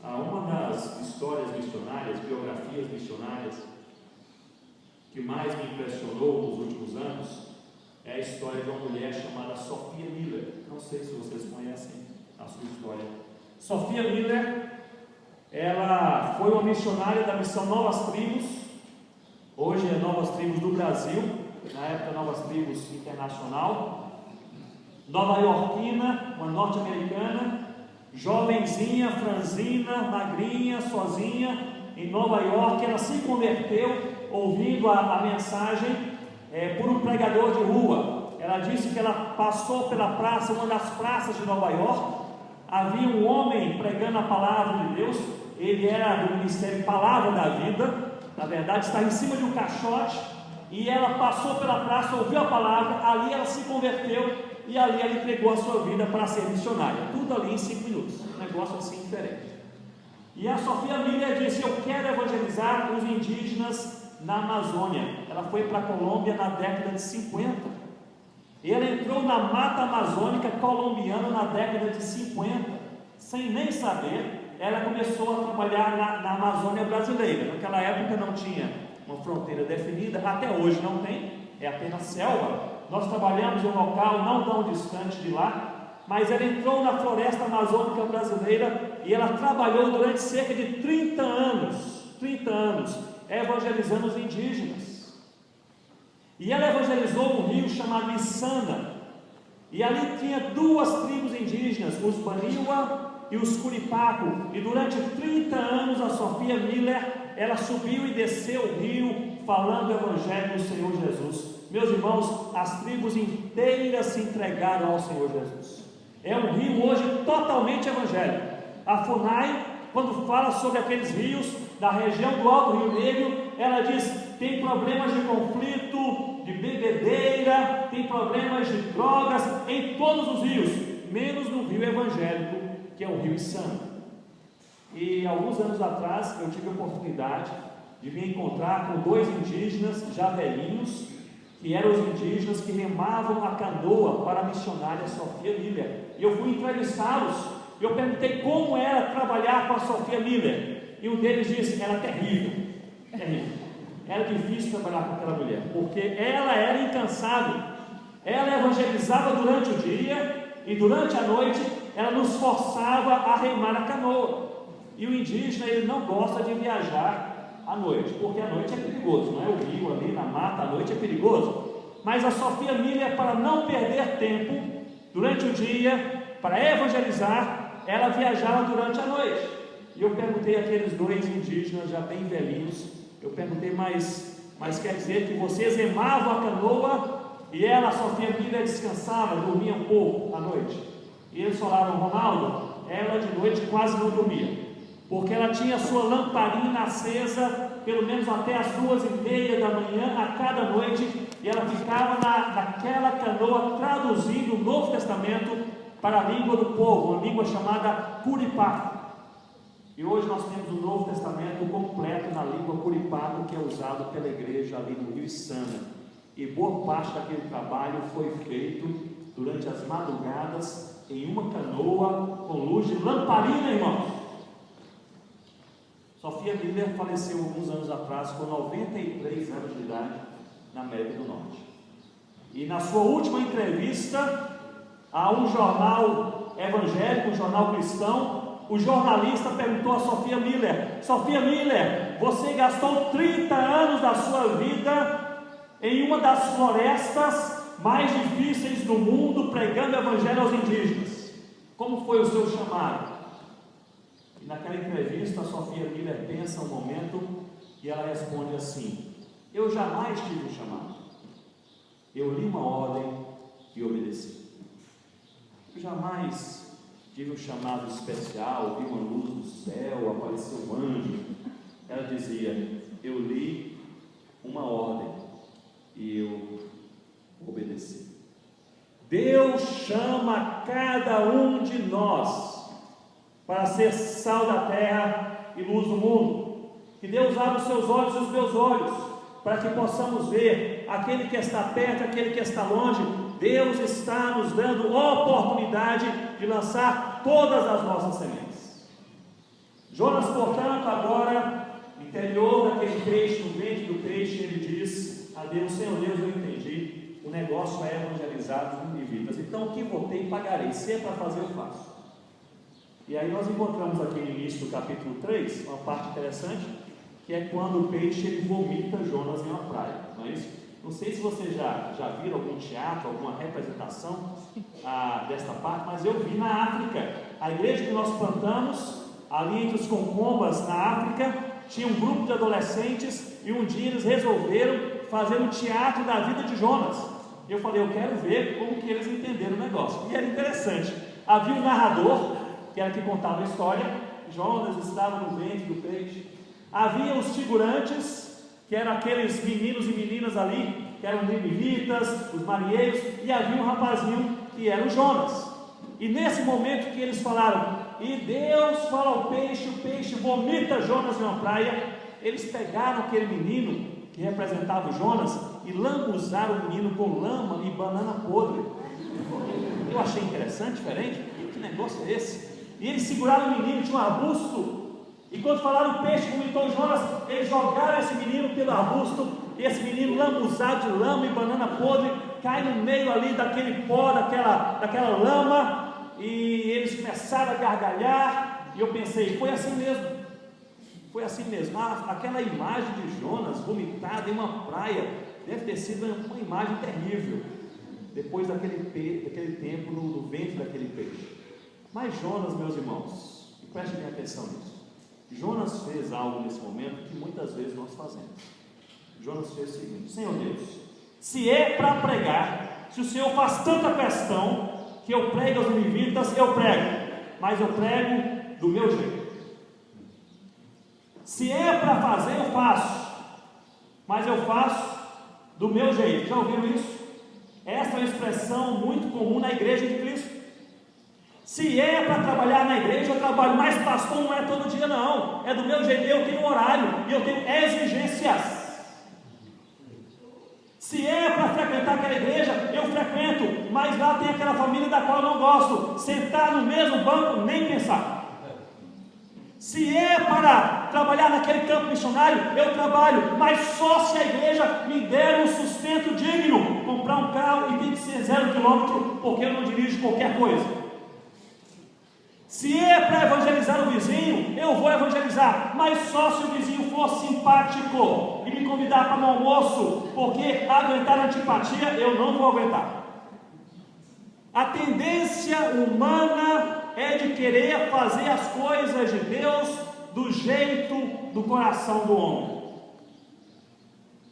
Uma das histórias missionárias, biografias missionárias, que mais me impressionou nos últimos anos, é a história de uma mulher chamada Sophia Miller. Não sei se vocês conhecem a sua história. Sophia Miller, ela foi uma missionária da missão Novas Tribos, hoje é Novas Tribos do Brasil, na época Novas Tribos Internacional, nova-iorquina, uma norte-americana, jovenzinha, franzina, magrinha, sozinha, em Nova York. Ela se converteu ouvindo a mensagem por um pregador de rua. Ela disse que ela passou pela praça, uma das praças de Nova York. Havia um homem pregando a palavra de Deus. Ele era do ministério Palavra da Vida, na verdade estava em cima de um caixote, e ela passou pela praça, ouviu a palavra, ali ela se converteu, e ali ela entregou a sua vida para ser missionária. Tudo ali em 5 minutos, um negócio assim diferente. E a Sophia Miller disse: eu quero evangelizar os indígenas na Amazônia. Ela foi para a Colômbia na década de 50. E ela entrou na mata amazônica colombiana na década de 50. Sem nem saber, ela começou a trabalhar na Amazônia brasileira. Naquela época não tinha uma fronteira definida, até hoje não tem, é apenas selva. Nós trabalhamos em um local não tão distante de lá, mas ela entrou na floresta amazônica brasileira e ela trabalhou durante cerca de 30 anos, evangelizando os indígenas. E ela evangelizou um rio chamado Içana, e ali tinha 2 tribos indígenas, os Baniwa e os Curipaco, e durante 30 anos a Sophia Miller, ela subiu e desceu o rio, falando o evangelho do Senhor Jesus. Meus irmãos, as tribos inteiras se entregaram ao Senhor Jesus. É um rio hoje totalmente evangélico. A FUNAI, quando fala sobre aqueles rios da região do Alto Rio Negro, ela diz: tem problemas de conflito, de bebedeira, tem problemas de drogas em todos os rios, menos no rio evangélico, que é o rio Içana. E alguns anos atrás eu tive a oportunidade de me encontrar com 2 indígenas já velhinhos, que eram os indígenas que remavam a canoa para a missionária Sophia Miller. E eu fui entrevistá-los. Eu perguntei como era trabalhar com a Sophia Miller, e um deles disse: era terrível. era difícil trabalhar com aquela mulher, porque ela era incansável. Ela evangelizava durante o dia e durante a noite ela nos forçava a remar a canoa. E o indígena, ele não gosta de viajar à noite, porque à noite é perigoso, não é? O rio ali na mata, à noite é perigoso. Mas a Sophia Miller, para não perder tempo durante o dia, para evangelizar, ela viajava durante a noite. E eu perguntei àqueles dois indígenas já bem velhinhos, eu perguntei, mas quer dizer que vocês remavam a canoa e ela, a Sophia Miller, descansava, dormia um pouco à noite? E eles falaram, Ronaldo, ela de noite quase não dormia, porque ela tinha sua lamparina acesa, pelo menos até as 2:30 da manhã, a cada noite, e ela ficava naquela canoa, traduzindo o Novo Testamento para a língua do povo, uma língua chamada Curipato. E hoje nós temos o Novo Testamento completo na língua Curipato, que é usado pela igreja ali no Rio Içana. E boa parte daquele trabalho foi feito durante as madrugadas, em uma canoa, com luz de lamparina, irmãos. Sophia Miller faleceu alguns anos atrás, com 93 anos de idade, na América do Norte. E na sua última entrevista a um jornal evangélico, um jornal cristão, o jornalista perguntou a Sophia Miller, você gastou 30 anos da sua vida em uma das florestas mais difíceis do mundo, pregando o evangelho aos indígenas. Como foi o seu chamado? E naquela entrevista, a Sophia Miller pensa um momento e ela responde assim: eu jamais tive um chamado. Eu li uma ordem e obedeci. Eu jamais tive um chamado especial, vi uma luz do céu, apareceu um anjo. Ela dizia: eu li uma ordem e eu obedeci. Deus chama cada um de nós para ser sal da terra e luz do mundo. Que Deus abra os seus olhos e os meus olhos, para que possamos ver aquele que está perto, aquele que está longe. Deus está nos dando oportunidade de lançar todas as nossas sementes. Jonas, portanto, agora, no interior daquele peixe, no ventre do peixe, ele diz a Deus: Senhor Deus, eu entendi, o negócio é evangelizar os ninivitas, então o que votei pagarei, se é para fazer eu faço. E aí nós encontramos aqui no início do capítulo 3, uma parte interessante, que é quando o peixe ele vomita Jonas em uma praia, não é isso? Não sei se vocês já viram algum teatro, alguma representação desta parte, mas eu vi na África. A igreja que nós plantamos, ali entre os concombas na África, tinha um grupo de adolescentes e um dia eles resolveram fazer um teatro da vida de Jonas. Eu falei, eu quero ver como que eles entenderam o negócio. E era interessante, havia um narrador, que era que contava a história. Jonas estava no ventre do peixe. Havia os figurantes, que eram aqueles meninos e meninas ali, que eram ninivitas, os marinheiros, e havia um rapazinho que era o Jonas. E nesse momento que eles falaram, e Deus fala ao peixe, o peixe vomita Jonas em uma praia, eles pegaram aquele menino que representava o Jonas e lambuzaram o menino com lama e banana podre. Eu achei interessante, diferente. Que negócio é esse? E eles seguraram o menino, tinha um arbusto, e quando falaram o peixe vomitou Jonas, eles jogaram esse menino pelo arbusto, e esse menino lambuzado de lama e banana podre, cai no meio ali daquele pó, daquela lama, e eles começaram a gargalhar, e eu pensei, foi assim mesmo, aquela imagem de Jonas vomitado em uma praia, deve ter sido uma imagem terrível, depois daquele tempo no ventre daquele peixe. Mas Jonas, meus irmãos, e prestem bem atenção nisso, Jonas fez algo nesse momento que muitas vezes nós fazemos. Jonas fez o seguinte: Senhor Deus, se é para pregar, se o Senhor faz tanta questão que eu prego aos ninivitas, eu prego, mas eu prego do meu jeito. Se é para fazer, eu faço, mas eu faço do meu jeito. Já ouviram isso? Essa é uma expressão muito comum na igreja de Cristo. Se é para trabalhar na igreja, eu trabalho, mas pastor, não é todo dia não, é do meu jeito, eu tenho horário, e eu tenho exigências. Se é para frequentar aquela igreja, eu frequento, mas lá tem aquela família da qual eu não gosto, sentar no mesmo banco, nem pensar. Se é para trabalhar naquele campo missionário, eu trabalho, mas só se a igreja me der um sustento digno. Comprar um carro e tem que ser 0 km, porque eu não dirijo qualquer coisa. Se é para evangelizar o vizinho, eu vou evangelizar, mas só se o vizinho for simpático e me convidar para um almoço, porque aguentar antipatia eu não vou aguentar. A tendência humana é de querer fazer as coisas de Deus do jeito do coração do homem.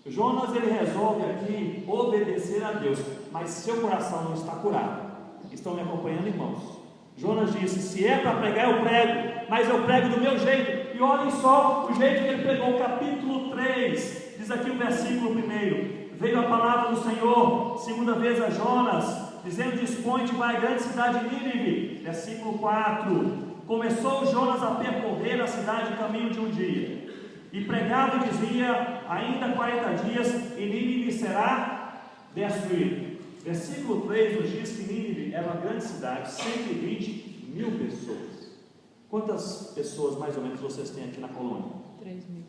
Jonas, ele resolve aqui obedecer a Deus, mas seu coração não está curado. Estão me acompanhando, irmãos? Jonas disse: se é para pregar, eu prego, mas eu prego do meu jeito. E olhem só o jeito que ele pregou. Capítulo 3, diz aqui o versículo 1: veio a palavra do Senhor segunda vez a Jonas, dizendo: dispõe-te, vai à grande cidade de Nínive. Versículo 4: começou Jonas a percorrer a cidade caminho de um dia, e pregava e dizia: ainda 40 dias e Nínive será destruída. Versículo 3 nos diz que Nínive era uma grande cidade, 120 mil pessoas. Quantas pessoas mais ou menos vocês têm aqui na colônia? 3 mil.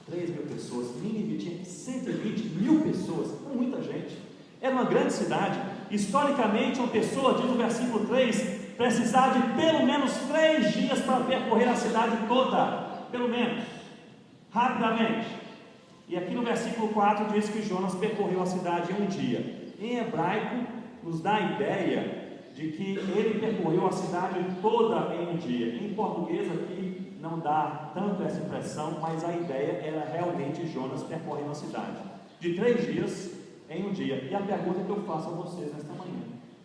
3 mil pessoas. Nínive tinha 120 mil pessoas, muita gente. Era uma grande cidade. Historicamente, uma pessoa, diz o versículo 3, precisava de pelo menos 3 dias para percorrer a cidade toda, pelo menos, rapidamente. E aqui no versículo 4 diz que Jonas percorreu a cidade em um dia. Em hebraico, nos dá a ideia de que ele percorreu a cidade toda em um dia. Em português aqui não dá tanto essa impressão, mas a ideia era realmente Jonas percorrendo a cidade de 3 dias em um dia. E a pergunta que eu faço a vocês nesta manhã: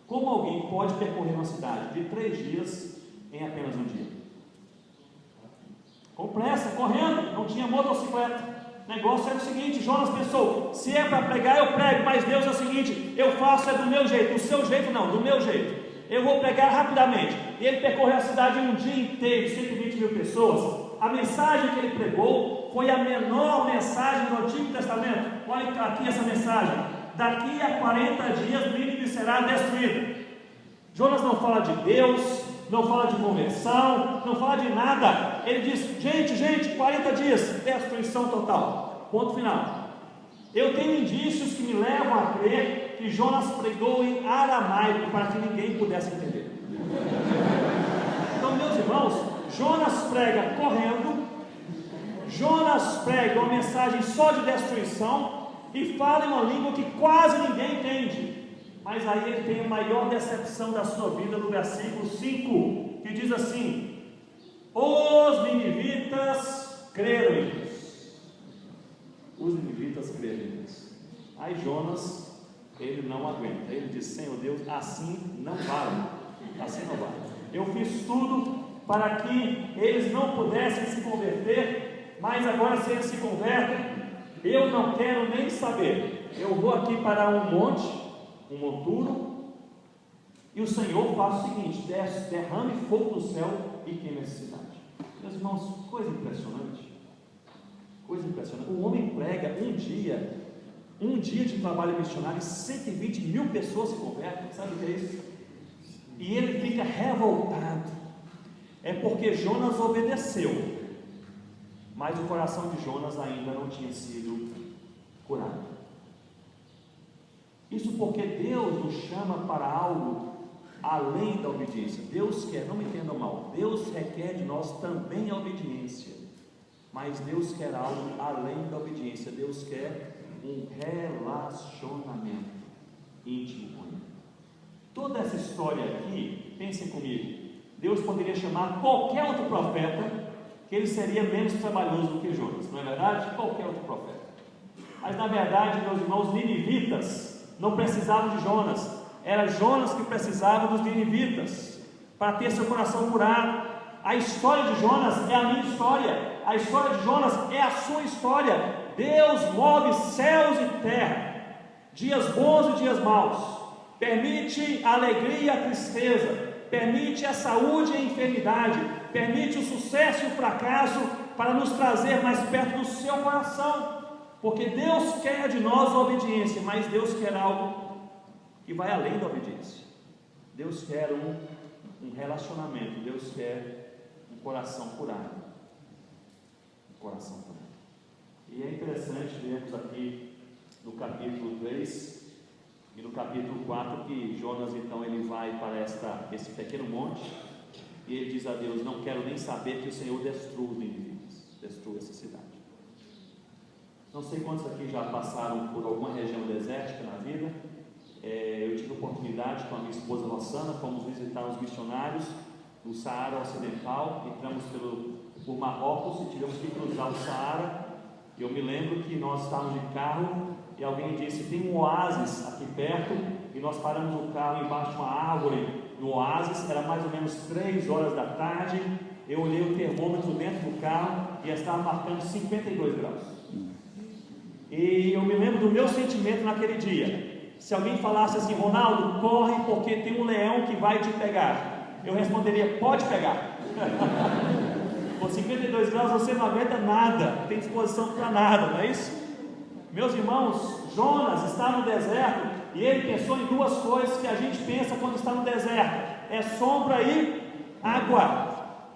como alguém pode percorrer uma cidade de 3 dias em apenas um dia? Com pressa, correndo, não tinha motocicleta. O negócio era o seguinte: Jonas pensou: se é para pregar, eu prego, mas Deus é o seguinte, eu faço é do meu jeito, o seu jeito não, do meu jeito. Eu vou pregar rapidamente. E ele percorreu a cidade um dia inteiro, 120 mil pessoas. A mensagem que ele pregou foi a menor mensagem do Antigo Testamento. Olha aqui essa mensagem: daqui a 40 dias Nínive será destruída. Jonas não fala de Deus, não fala de conversão, não fala de nada. Ele diz: gente, 40 dias, destruição total, ponto final. Eu tenho indícios que me levam a crer que Jonas pregou em aramaico para que ninguém pudesse entender. Então, meus irmãos, Jonas prega correndo, Jonas prega uma mensagem só de destruição e fala em uma língua que quase ninguém entende. Mas aí ele tem a maior decepção da sua vida no versículo 5, que diz assim: os ninivitas creram em Deus. Os ninivitas creram em Deus. Aí Jonas, ele não aguenta. Ele diz: Senhor Deus, assim não vale. Assim não vale. Eu fiz tudo para que eles não pudessem se converter, mas agora se eles se convertem, eu não quero nem saber. Eu vou aqui para um monte, um monturo, e o Senhor faz o seguinte: derrame fogo do céu e queime essa cidade. Meus irmãos, coisa impressionante. Coisa impressionante. O homem prega um dia de trabalho missionário, e 120 mil pessoas se convertem. Sabe o que é isso? E ele fica revoltado. É porque Jonas obedeceu, mas o coração de Jonas ainda não tinha sido curado. Isso porque Deus nos chama para algo além da obediência. Deus quer, não me entendam mal, Deus requer de nós também a obediência, mas Deus quer algo além da obediência. Deus quer um relacionamento íntimo com Ele. Toda essa história aqui, pensem comigo, Deus poderia chamar qualquer outro profeta, que ele seria menos trabalhoso do que Jonas, não é verdade? Qualquer outro profeta. Mas na verdade, meus irmãos, ninivitas não precisavam de Jonas, era Jonas que precisava dos ninivitas para ter seu coração curado. A história de Jonas é a minha história, a história de Jonas é a sua história. Deus move céus e terra, dias bons e dias maus, permite a alegria e a tristeza, permite a saúde e a enfermidade, permite o sucesso e o fracasso para nos trazer mais perto do seu coração, porque Deus quer de nós a obediência, mas Deus quer algo que vai além da obediência. Deus quer um relacionamento, Deus quer um coração curado. coração também. E é interessante vermos aqui no capítulo 3 e no capítulo 4 que Jonas então ele vai para esse pequeno monte e ele diz a Deus: não quero nem saber que o Senhor destrua os inimigos, destrua essa cidade. Não sei quantos aqui já passaram por alguma região desértica na vida. Eu tive a oportunidade com a minha esposa Rossana, fomos visitar os missionários no Saara Ocidental, entramos por Marrocos e tivemos que cruzar o Saara. Eu me lembro que nós estávamos de carro e alguém disse: tem um oásis aqui perto, e nós paramos o carro embaixo de uma árvore no oásis, era mais ou menos 3 horas da tarde. Eu olhei o termômetro dentro do carro e estava marcando 52 graus. E eu me lembro do meu sentimento naquele dia. Se alguém falasse assim: Ronaldo, corre porque tem um leão que vai te pegar, eu responderia: pode pegar. Com 52 graus você não aguenta nada, não tem disposição para nada, não é isso? Meus irmãos, Jonas está no deserto e ele pensou em 2 coisas que a gente pensa quando está no deserto: é sombra e água.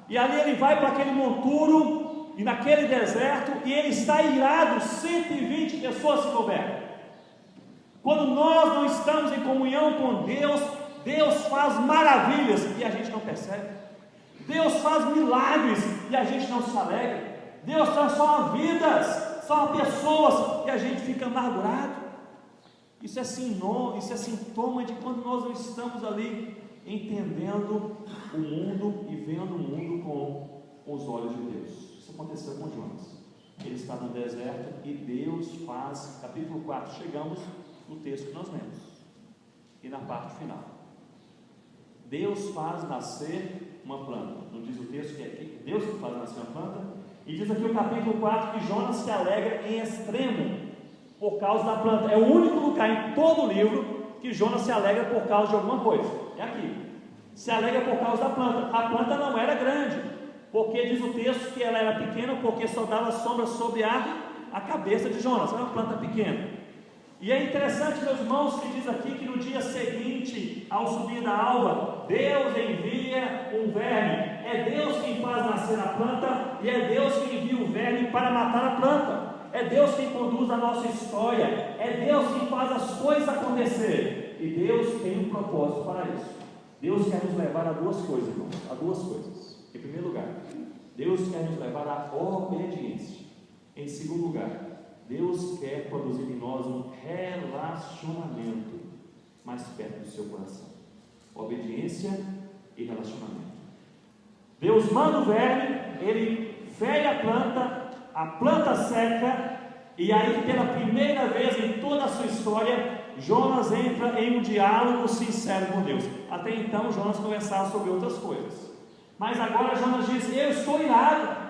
E ali ele vai para aquele monturo e naquele deserto, e ele está irado. 120 pessoas se convertem. Quando nós não estamos em comunhão com Deus, Deus faz maravilhas e a gente não percebe. Deus faz milagres e a gente não se alegra. Deus transforma vidas, salva pessoas e a gente fica amargurado. Isso é sintoma de quando nós não estamos ali entendendo o mundo e vendo o mundo com os olhos de Deus. Isso aconteceu com Jonas. Ele está no deserto e Deus faz, capítulo 4, chegamos no texto que nós lemos e na parte final. Deus faz nascer uma planta. Não diz o texto que é aqui Deus que faz nascer uma planta? E diz aqui o capítulo 4 que Jonas se alegra em extremo por causa da planta. É o único lugar em todo o livro que Jonas se alegra por causa de alguma coisa. É aqui. Se alegra por causa da planta. A planta não era grande, porque diz o texto que ela era pequena, porque só dava sombra sobre a cabeça de Jonas. Era uma planta pequena. E é interessante, meus irmãos, que diz aqui que no dia seguinte, ao subir da alva, Deus envia um verme. É Deus quem faz nascer a planta e é Deus quem envia o verme para matar a planta. É Deus quem conduz a nossa história. É Deus quem faz as coisas acontecer. E Deus tem um propósito para isso. Deus quer nos levar a 2 coisas, irmãos. A 2 coisas. Em primeiro lugar, Deus quer nos levar à obediência. Em segundo lugar, Deus quer produzir em nós um relacionamento mais perto do seu coração. Obediência e relacionamento. Deus manda o verme, ele fere a planta seca, e aí pela primeira vez em toda a sua história, Jonas entra em um diálogo sincero com Deus. Até então Jonas conversava sobre outras coisas, mas agora Jonas diz: eu estou irado.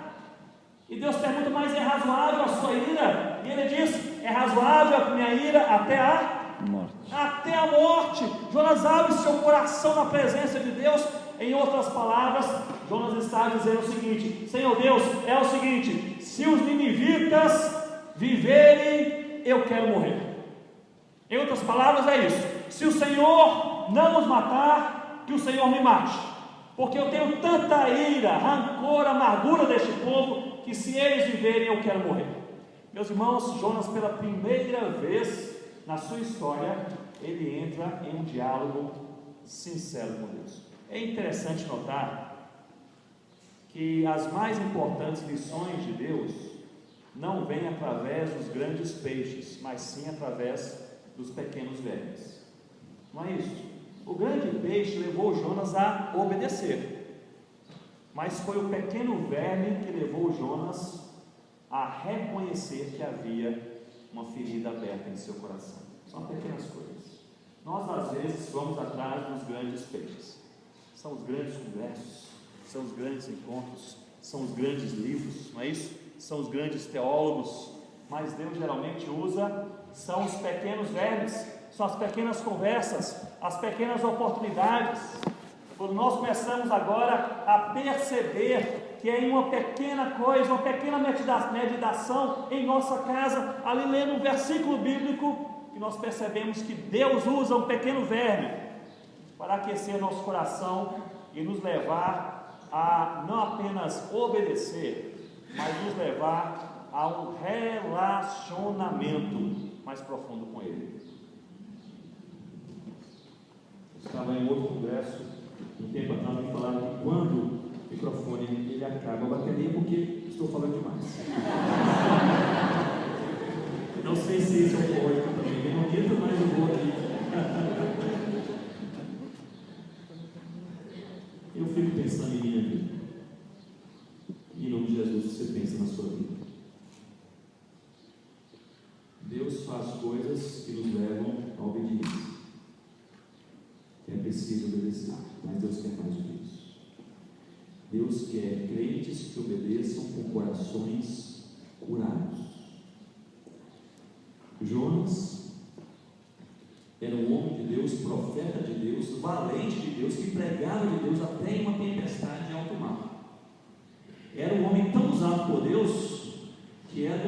E Deus pergunta: mas é razoável a sua ira? E ele diz: é razoável a minha ira até a morte. Até a morte. Jonas abre seu coração na presença de Deus. Em outras palavras, Jonas está dizendo o seguinte: Senhor Deus, é o seguinte, se os ninivitas viverem, eu quero morrer. Em outras palavras é isso: se o Senhor não nos matar, que o Senhor me mate, porque eu tenho tanta ira, rancor, amargura deste povo, que se eles viverem eu quero morrer. Meus irmãos, Jonas pela primeira vez na sua história, ele entra em um diálogo sincero com Deus. É interessante notar que as mais importantes lições de Deus não vêm através dos grandes peixes, mas sim através dos pequenos vermes. Não é isso? O grande peixe levou Jonas a obedecer, mas foi o pequeno verme que levou Jonas a reconhecer que havia uma ferida aberta em seu coração. São pequenas coisas. Nós às vezes vamos atrás dos grandes peixes. São os grandes congressos, são os grandes encontros, são os grandes livros, não é isso? São os grandes teólogos, mas Deus geralmente usa, são os pequenos vermes, são as pequenas conversas, as pequenas oportunidades. Quando nós começamos agora a perceber que é em uma pequena coisa, uma pequena meditação em nossa casa, ali lendo um versículo bíblico, que nós percebemos que Deus usa um pequeno verme para aquecer nosso coração e nos levar a não apenas obedecer, mas nos levar a um relacionamento mais profundo com Ele. Eu estava em outro congresso, um tempo atrás, me falaram que quando o microfone ele acaba a bateria, porque estou falando demais. Não sei se isso é um código também, não entra mais eu vou aqui. Eu fico pensando em minha vida. E em nome de Jesus, você pensa na sua vida. Deus faz coisas que nos levam à obediência. É preciso obedecer, mas Deus quer mais do que isso. Deus quer crentes que obedeçam com corações curados. Jonas era um homem de Deus, profeta de Deus, valente de Deus, que pregava de Deus até em uma tempestade em alto mar. Era um homem tão usado por Deus, que era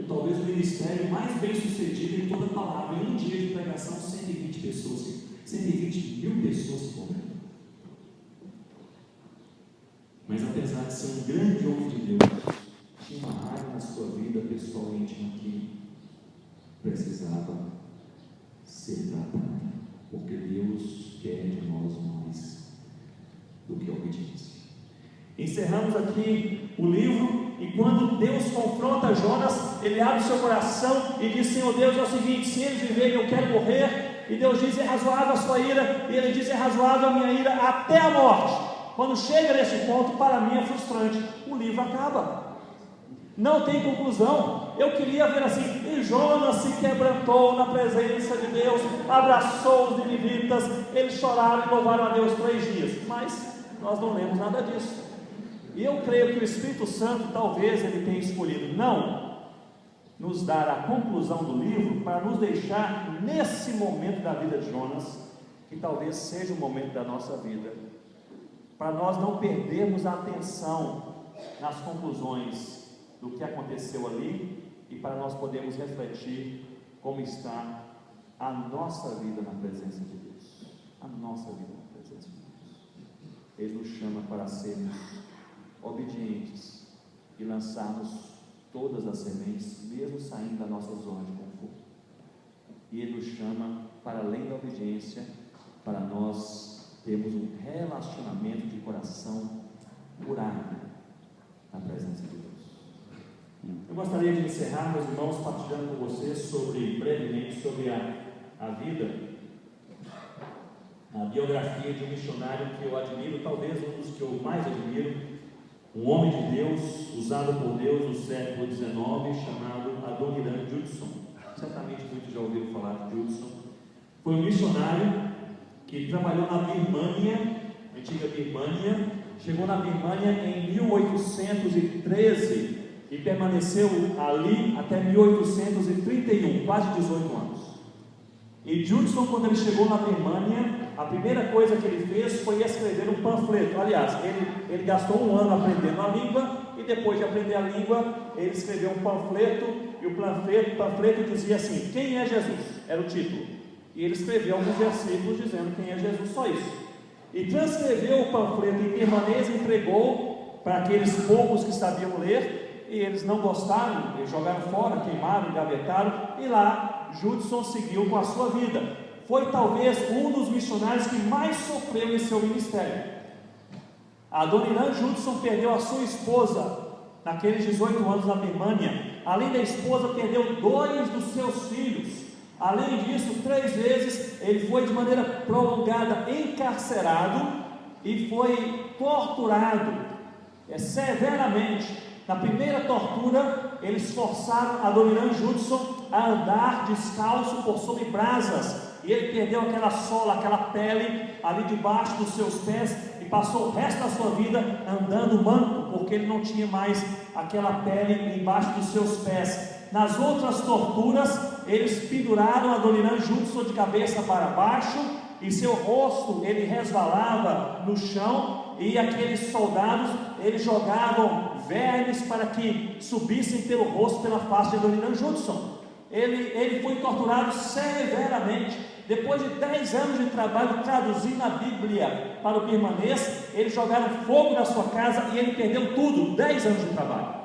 talvez o ministério mais bem sucedido em toda a palavra. Em um dia de pregação, 120 mil pessoas se converteram. Mas apesar de ser um grande homem de Deus, tinha uma área na sua vida pessoal íntima que precisava ser tratada, porque Deus quer de nós mais do que obediência. Encerramos aqui o livro, e quando Deus confronta Jonas, ele abre seu coração e diz: Senhor Deus, é o seguinte, se eles viverem eu quero morrer. E Deus diz: é razoável a sua ira, e ele diz: é razoável a minha ira até a morte. Quando chega nesse ponto, para mim é frustrante, o livro acaba, não tem conclusão. Eu queria ver assim: e Jonas se quebrantou na presença de Deus, abraçou os ninivitas, eles choraram e louvaram a Deus 3 dias, mas nós não lemos nada disso. E eu creio que o Espírito Santo talvez ele tenha escolhido não nos dar a conclusão do livro para nos deixar nesse momento da vida de Jonas, que talvez seja o momento da nossa vida, para nós não perdermos a atenção nas conclusões do que aconteceu ali, e para nós podermos refletir como está a nossa vida na presença de Deus. A nossa vida na presença de Deus. Ele nos chama para sermos obedientes e lançarmos todas as sementes, mesmo saindo da nossa zona de conforto. E Ele nos chama para além da obediência, para nós termos um relacionamento de coração curado na presença de Deus. Eu gostaria de encerrar, meus irmãos, partilhando com vocês brevemente sobre a vida, a biografia de um missionário que eu admiro, talvez um dos que eu mais admiro, um homem de Deus, usado por Deus no século XIX, chamado Adoniran Judson. Certamente muitos já ouviram falar de Judson. Foi um missionário que trabalhou na Birmânia, antiga Birmânia, chegou na Birmânia em 1813 e permaneceu ali até 1831, quase 18 anos. E Judson, quando ele chegou na Birmânia, a primeira coisa que ele fez foi escrever um panfleto. Aliás, ele gastou 1 ano aprendendo a língua, e depois de aprender a língua, ele escreveu um panfleto, e o panfleto dizia assim: quem é Jesus? Era o título. E ele escreveu alguns versículos dizendo quem é Jesus, só isso. E transcreveu o panfleto em birmanês e entregou para aqueles poucos que sabiam ler, e eles não gostaram, eles jogaram fora, queimaram, engavetaram, e lá Judson seguiu com a sua vida. Foi talvez um dos missionários que mais sofreu em seu ministério. Adoniran Judson perdeu a sua esposa naqueles 18 anos na Birmânia. Além da esposa, perdeu 2 dos seus filhos. Além disso, 3 vezes ele foi de maneira prolongada encarcerado e foi torturado severamente. Na primeira tortura, eles forçaram Adoniran Judson a andar descalço por sobre brasas, e ele perdeu aquela sola, aquela pele ali debaixo dos seus pés, e passou o resto da sua vida andando manco, porque ele não tinha mais aquela pele embaixo dos seus pés. Nas outras torturas, eles penduraram Adoniran Judson de cabeça para baixo, e seu rosto ele resvalava no chão, e aqueles soldados eles jogavam vermes para que subissem pelo rosto, pela face de Adoniran Judson. Ele foi torturado severamente. Depois de 10 anos de trabalho traduzindo a Bíblia para o birmanês, eles jogaram fogo na sua casa e ele perdeu tudo. 10 anos de trabalho.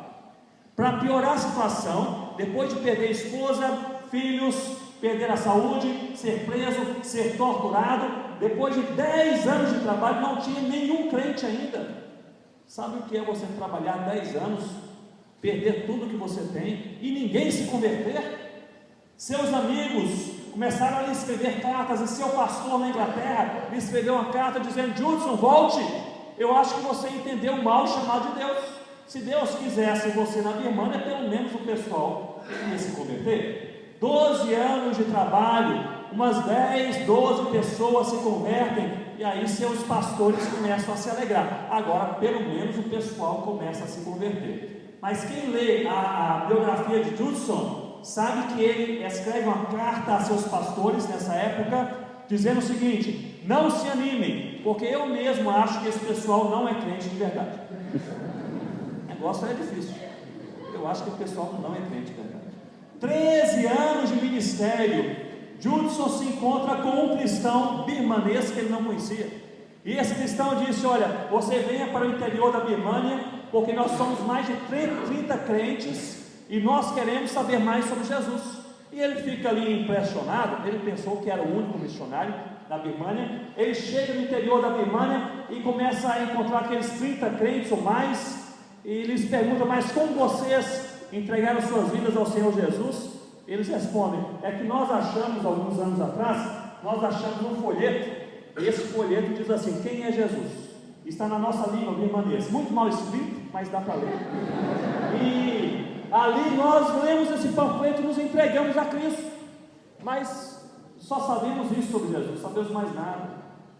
Para piorar a situação, depois de perder a esposa, filhos, perder a saúde, ser preso, ser torturado, depois de 10 anos de trabalho, não tinha nenhum crente ainda. Sabe o que é você trabalhar 10 anos, perder tudo que você tem e ninguém se converter? Seus amigos começaram a lhe escrever cartas, e seu pastor na Inglaterra lhe escreveu uma carta dizendo: Judson, volte, eu acho que você entendeu mal o chamado de Deus. Se Deus quisesse você na Birmânia, pelo menos o pessoal ia se converter. 12 anos de trabalho, umas 10, 12 pessoas se convertem, e aí seus pastores começam a se alegrar. Agora, pelo menos o pessoal começa a se converter. Mas quem lê a biografia de Judson, sabe que ele escreve uma carta a seus pastores nessa época, dizendo o seguinte: não se animem, porque eu mesmo acho que esse pessoal não é crente de verdade. O negócio é difícil. Eu acho que o pessoal não é crente de verdade. 13 anos de ministério, Judson se encontra com um cristão birmanês que ele não conhecia. E esse cristão disse: olha, você venha para o interior da Birmânia, porque nós somos mais de 30 crentes e nós queremos saber mais sobre Jesus. E ele fica ali impressionado. Ele pensou que era o único missionário da Birmânia. Ele chega no interior da Birmânia e começa a encontrar aqueles 30 crentes ou mais, e eles perguntam: mas como vocês entregaram suas vidas ao Senhor Jesus? Eles respondem: é que nós achamos, alguns anos atrás, nós achamos um folheto. Esse folheto diz assim: quem é Jesus? Está na nossa língua birmanesa, muito mal escrito, mas dá para ler. E ali nós lemos esse panfleto e nos entregamos a Cristo, mas só sabemos isso sobre Jesus, não sabemos mais nada.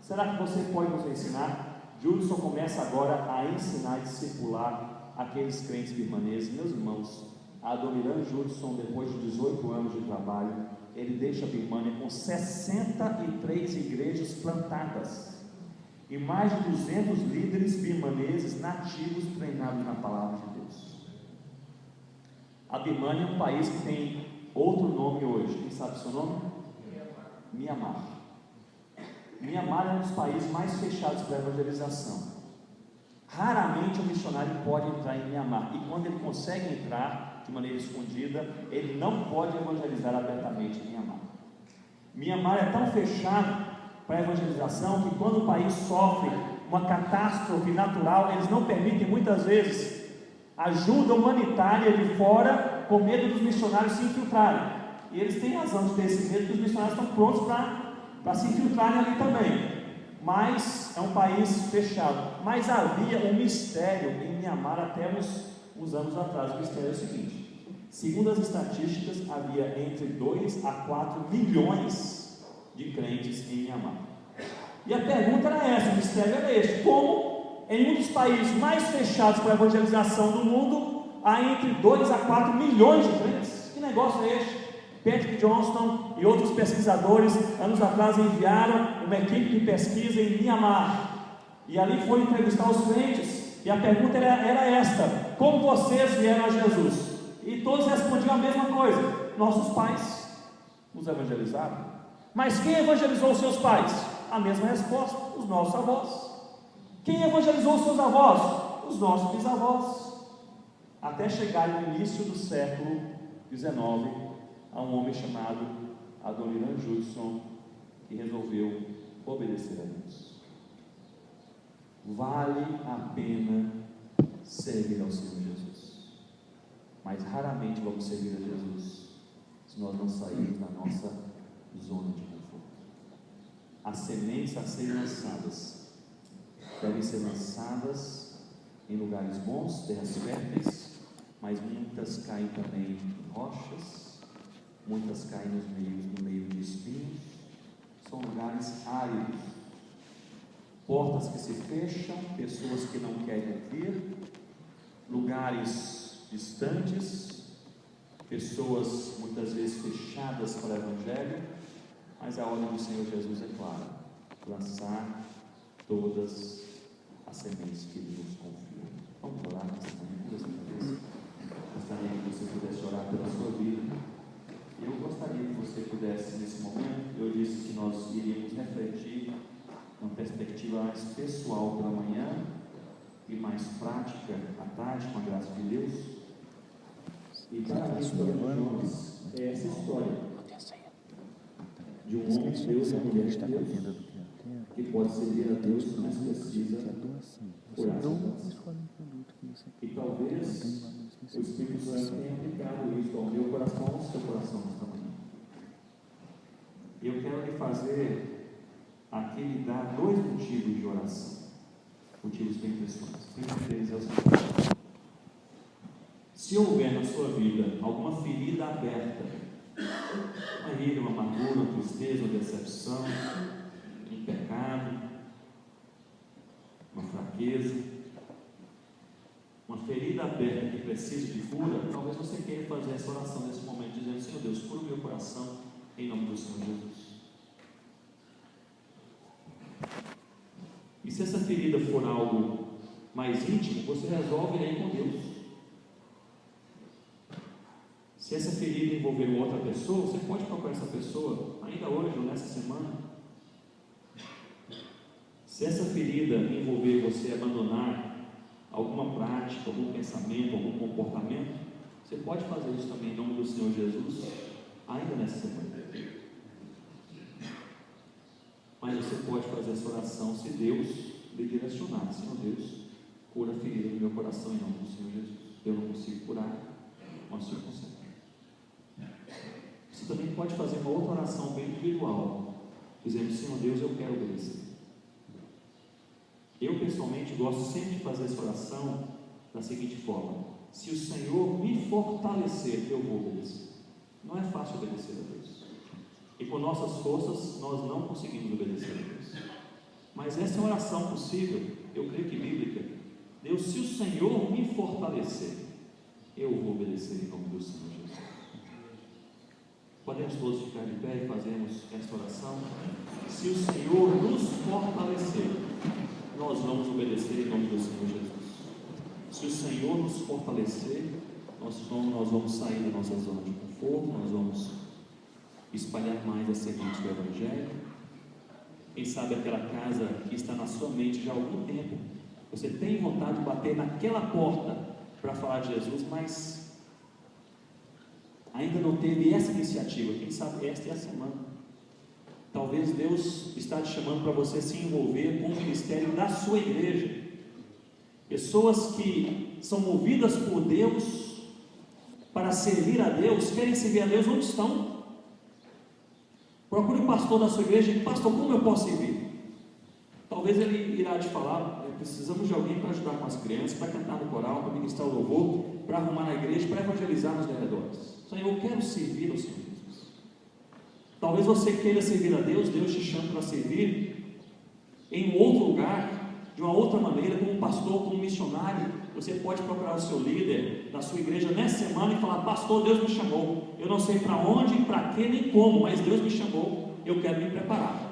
Será que você pode nos ensinar? Judson começa agora a ensinar e discipular aqueles crentes birmaneses. Meus irmãos, Adoniran Judson, depois de 18 anos de trabalho, ele deixa a Birmânia com 63 igrejas plantadas e mais de 200 líderes birmaneses nativos treinados na palavra de Deus. A Birmânia é um país que tem outro nome hoje. Quem sabe o seu nome? Mianmar. Mianmar é um dos países mais fechados para a evangelização. Raramente o missionário pode entrar em Mianmar, e quando ele consegue entrar de maneira escondida, ele não pode evangelizar abertamente em Mianmar. Mianmar é tão fechado para a evangelização que quando o país sofre uma catástrofe natural, eles não permitem muitas vezes ajuda humanitária de fora, com medo dos missionários se infiltrarem. E eles têm razão de ter esse medo, porque os missionários estão prontos para se infiltrarem ali também. Mas é um país fechado. Mas havia um mistério em Mianmar até uns anos atrás. O mistério é o seguinte: segundo as estatísticas, havia entre 2 a 4 milhões de crentes em Mianmar. E a pergunta era essa, o mistério era este: como em um dos países mais fechados para a evangelização do mundo, há entre 2 a 4 milhões de crentes? Que negócio é este? Patrick Johnston e outros pesquisadores, anos atrás, enviaram uma equipe de pesquisa em Mianmar, e ali foram entrevistar os crentes, e a pergunta era esta: como vocês vieram a Jesus? E todos respondiam a mesma coisa: nossos pais nos evangelizaram. Mas quem evangelizou os seus pais? A mesma resposta: os nossos avós. Quem evangelizou os seus avós? Os nossos bisavós. Até chegar no início do século XIX, a um homem chamado Adoniran Judson, que resolveu obedecer a Deus. Vale a pena servir ao Senhor Jesus, mas raramente vamos servir a Jesus se nós não sairmos da nossa zona de conforto. As sementes a serem lançadas devem ser lançadas em lugares bons, terras férteis, mas muitas caem também em rochas, muitas caem no meio de espinhos. São lugares áridos, portas que se fecham, pessoas que não querem vir, lugares distantes, pessoas muitas vezes fechadas para o Evangelho. Mas a ordem do Senhor Jesus é clara: lançar todas as sementes que Ele nos confiou. Vamos orar nessa manhã, por essa cabeça. Gostaria que você pudesse orar pela sua vida. Eu gostaria que você pudesse, nesse momento, eu disse que nós iríamos refletir uma perspectiva mais pessoal pela manhã e mais prática à tarde, com a graça de Deus. E para mim, Jonas, é essa história de um homem de Deus e uma mulher de Deus que pode servir a Deus, mas precisa curar seu coração. E talvez o Espírito Santo tenha aplicado isso ao meu coração, ao seu coração também. E eu quero lhe fazer aqui lhe dar 2 motivos de oração, motivos bem pessoais. O primeiro deles é o seguinte: se houver na sua vida alguma ferida aberta, uma ira, uma amargura, uma tristeza, uma decepção, um pecado, uma fraqueza, uma ferida aberta que precisa de cura, talvez você queira fazer essa oração nesse momento, dizendo: Senhor Deus, cura o meu coração, em nome do Senhor Jesus. E se essa ferida for algo mais íntimo, você resolve aí com Deus. Se essa ferida envolver outra pessoa, você pode procurar essa pessoa, ainda hoje ou nessa semana. Se essa ferida envolver você abandonar alguma prática, algum pensamento, algum comportamento, você pode fazer isso também em nome do Senhor Jesus, ainda nessa semana. Mas você pode fazer essa oração se Deus lhe direcionar: Senhor Deus, cura a ferida do meu coração em nome do Senhor Jesus. Eu não consigo curar, mas o Senhor consegue. Você também pode fazer uma outra oração bem individual, dizendo: Senhor Deus, eu quero obedecer. Eu pessoalmente gosto sempre de fazer essa oração da seguinte forma: se o Senhor me fortalecer, eu vou obedecer. Não é fácil obedecer a Deus, e com nossas forças nós não conseguimos obedecer a Deus, mas essa é uma oração possível, eu creio que bíblica. Deus, se o Senhor me fortalecer, eu vou obedecer em nome do Senhor Jesus. Podemos todos ficar de pé e fazermos esta oração? Se o Senhor nos fortalecer, nós vamos obedecer em nome do Senhor Jesus. Se o Senhor nos fortalecer, nós vamos sair da nossa zona de conforto, nós vamos espalhar mais a semente do Evangelho. Quem sabe aquela casa que está na sua mente já há algum tempo, você tem vontade de bater naquela porta para falar de Jesus, mas ainda não teve essa iniciativa. Quem sabe esta é a semana. Talvez Deus está te chamando para você se envolver com o ministério da sua igreja. Pessoas que são movidas por Deus para servir a Deus, querem servir a Deus onde estão. Procure o pastor da sua igreja e: pastor, como eu posso servir? Talvez ele irá te falar: precisamos de alguém para ajudar com as crianças, para cantar no coral, para ministrar o louvor, para arrumar na igreja, para evangelizar nos arredores. Senhor, eu quero servir ao Senhor Jesus. Talvez você queira servir a Deus, Deus te chama para servir em um outro lugar, de uma outra maneira, como pastor, como missionário. Você pode procurar o seu líder da sua igreja nessa semana e falar: pastor, Deus me chamou, eu não sei para onde, para quê, nem como, mas Deus me chamou, eu quero me preparar.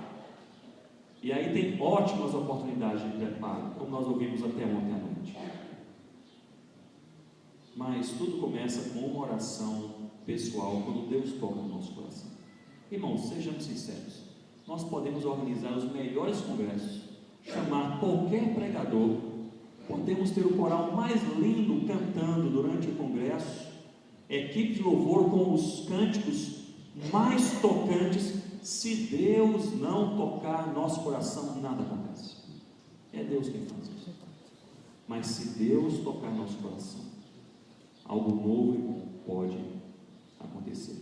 E aí tem ótimas oportunidades de preparo, como nós ouvimos até ontem à noite. Mas tudo começa com uma oração pessoal, quando Deus toca no nosso coração. Irmãos, sejamos sinceros, nós podemos organizar os melhores congressos, chamar qualquer pregador, podemos ter o coral mais lindo cantando durante o congresso, equipe de louvor com os cânticos mais tocantes. Se Deus não tocar nosso coração, nada acontece. É Deus quem faz isso. Mas se Deus tocar nosso coração, algo novo pode acontecer.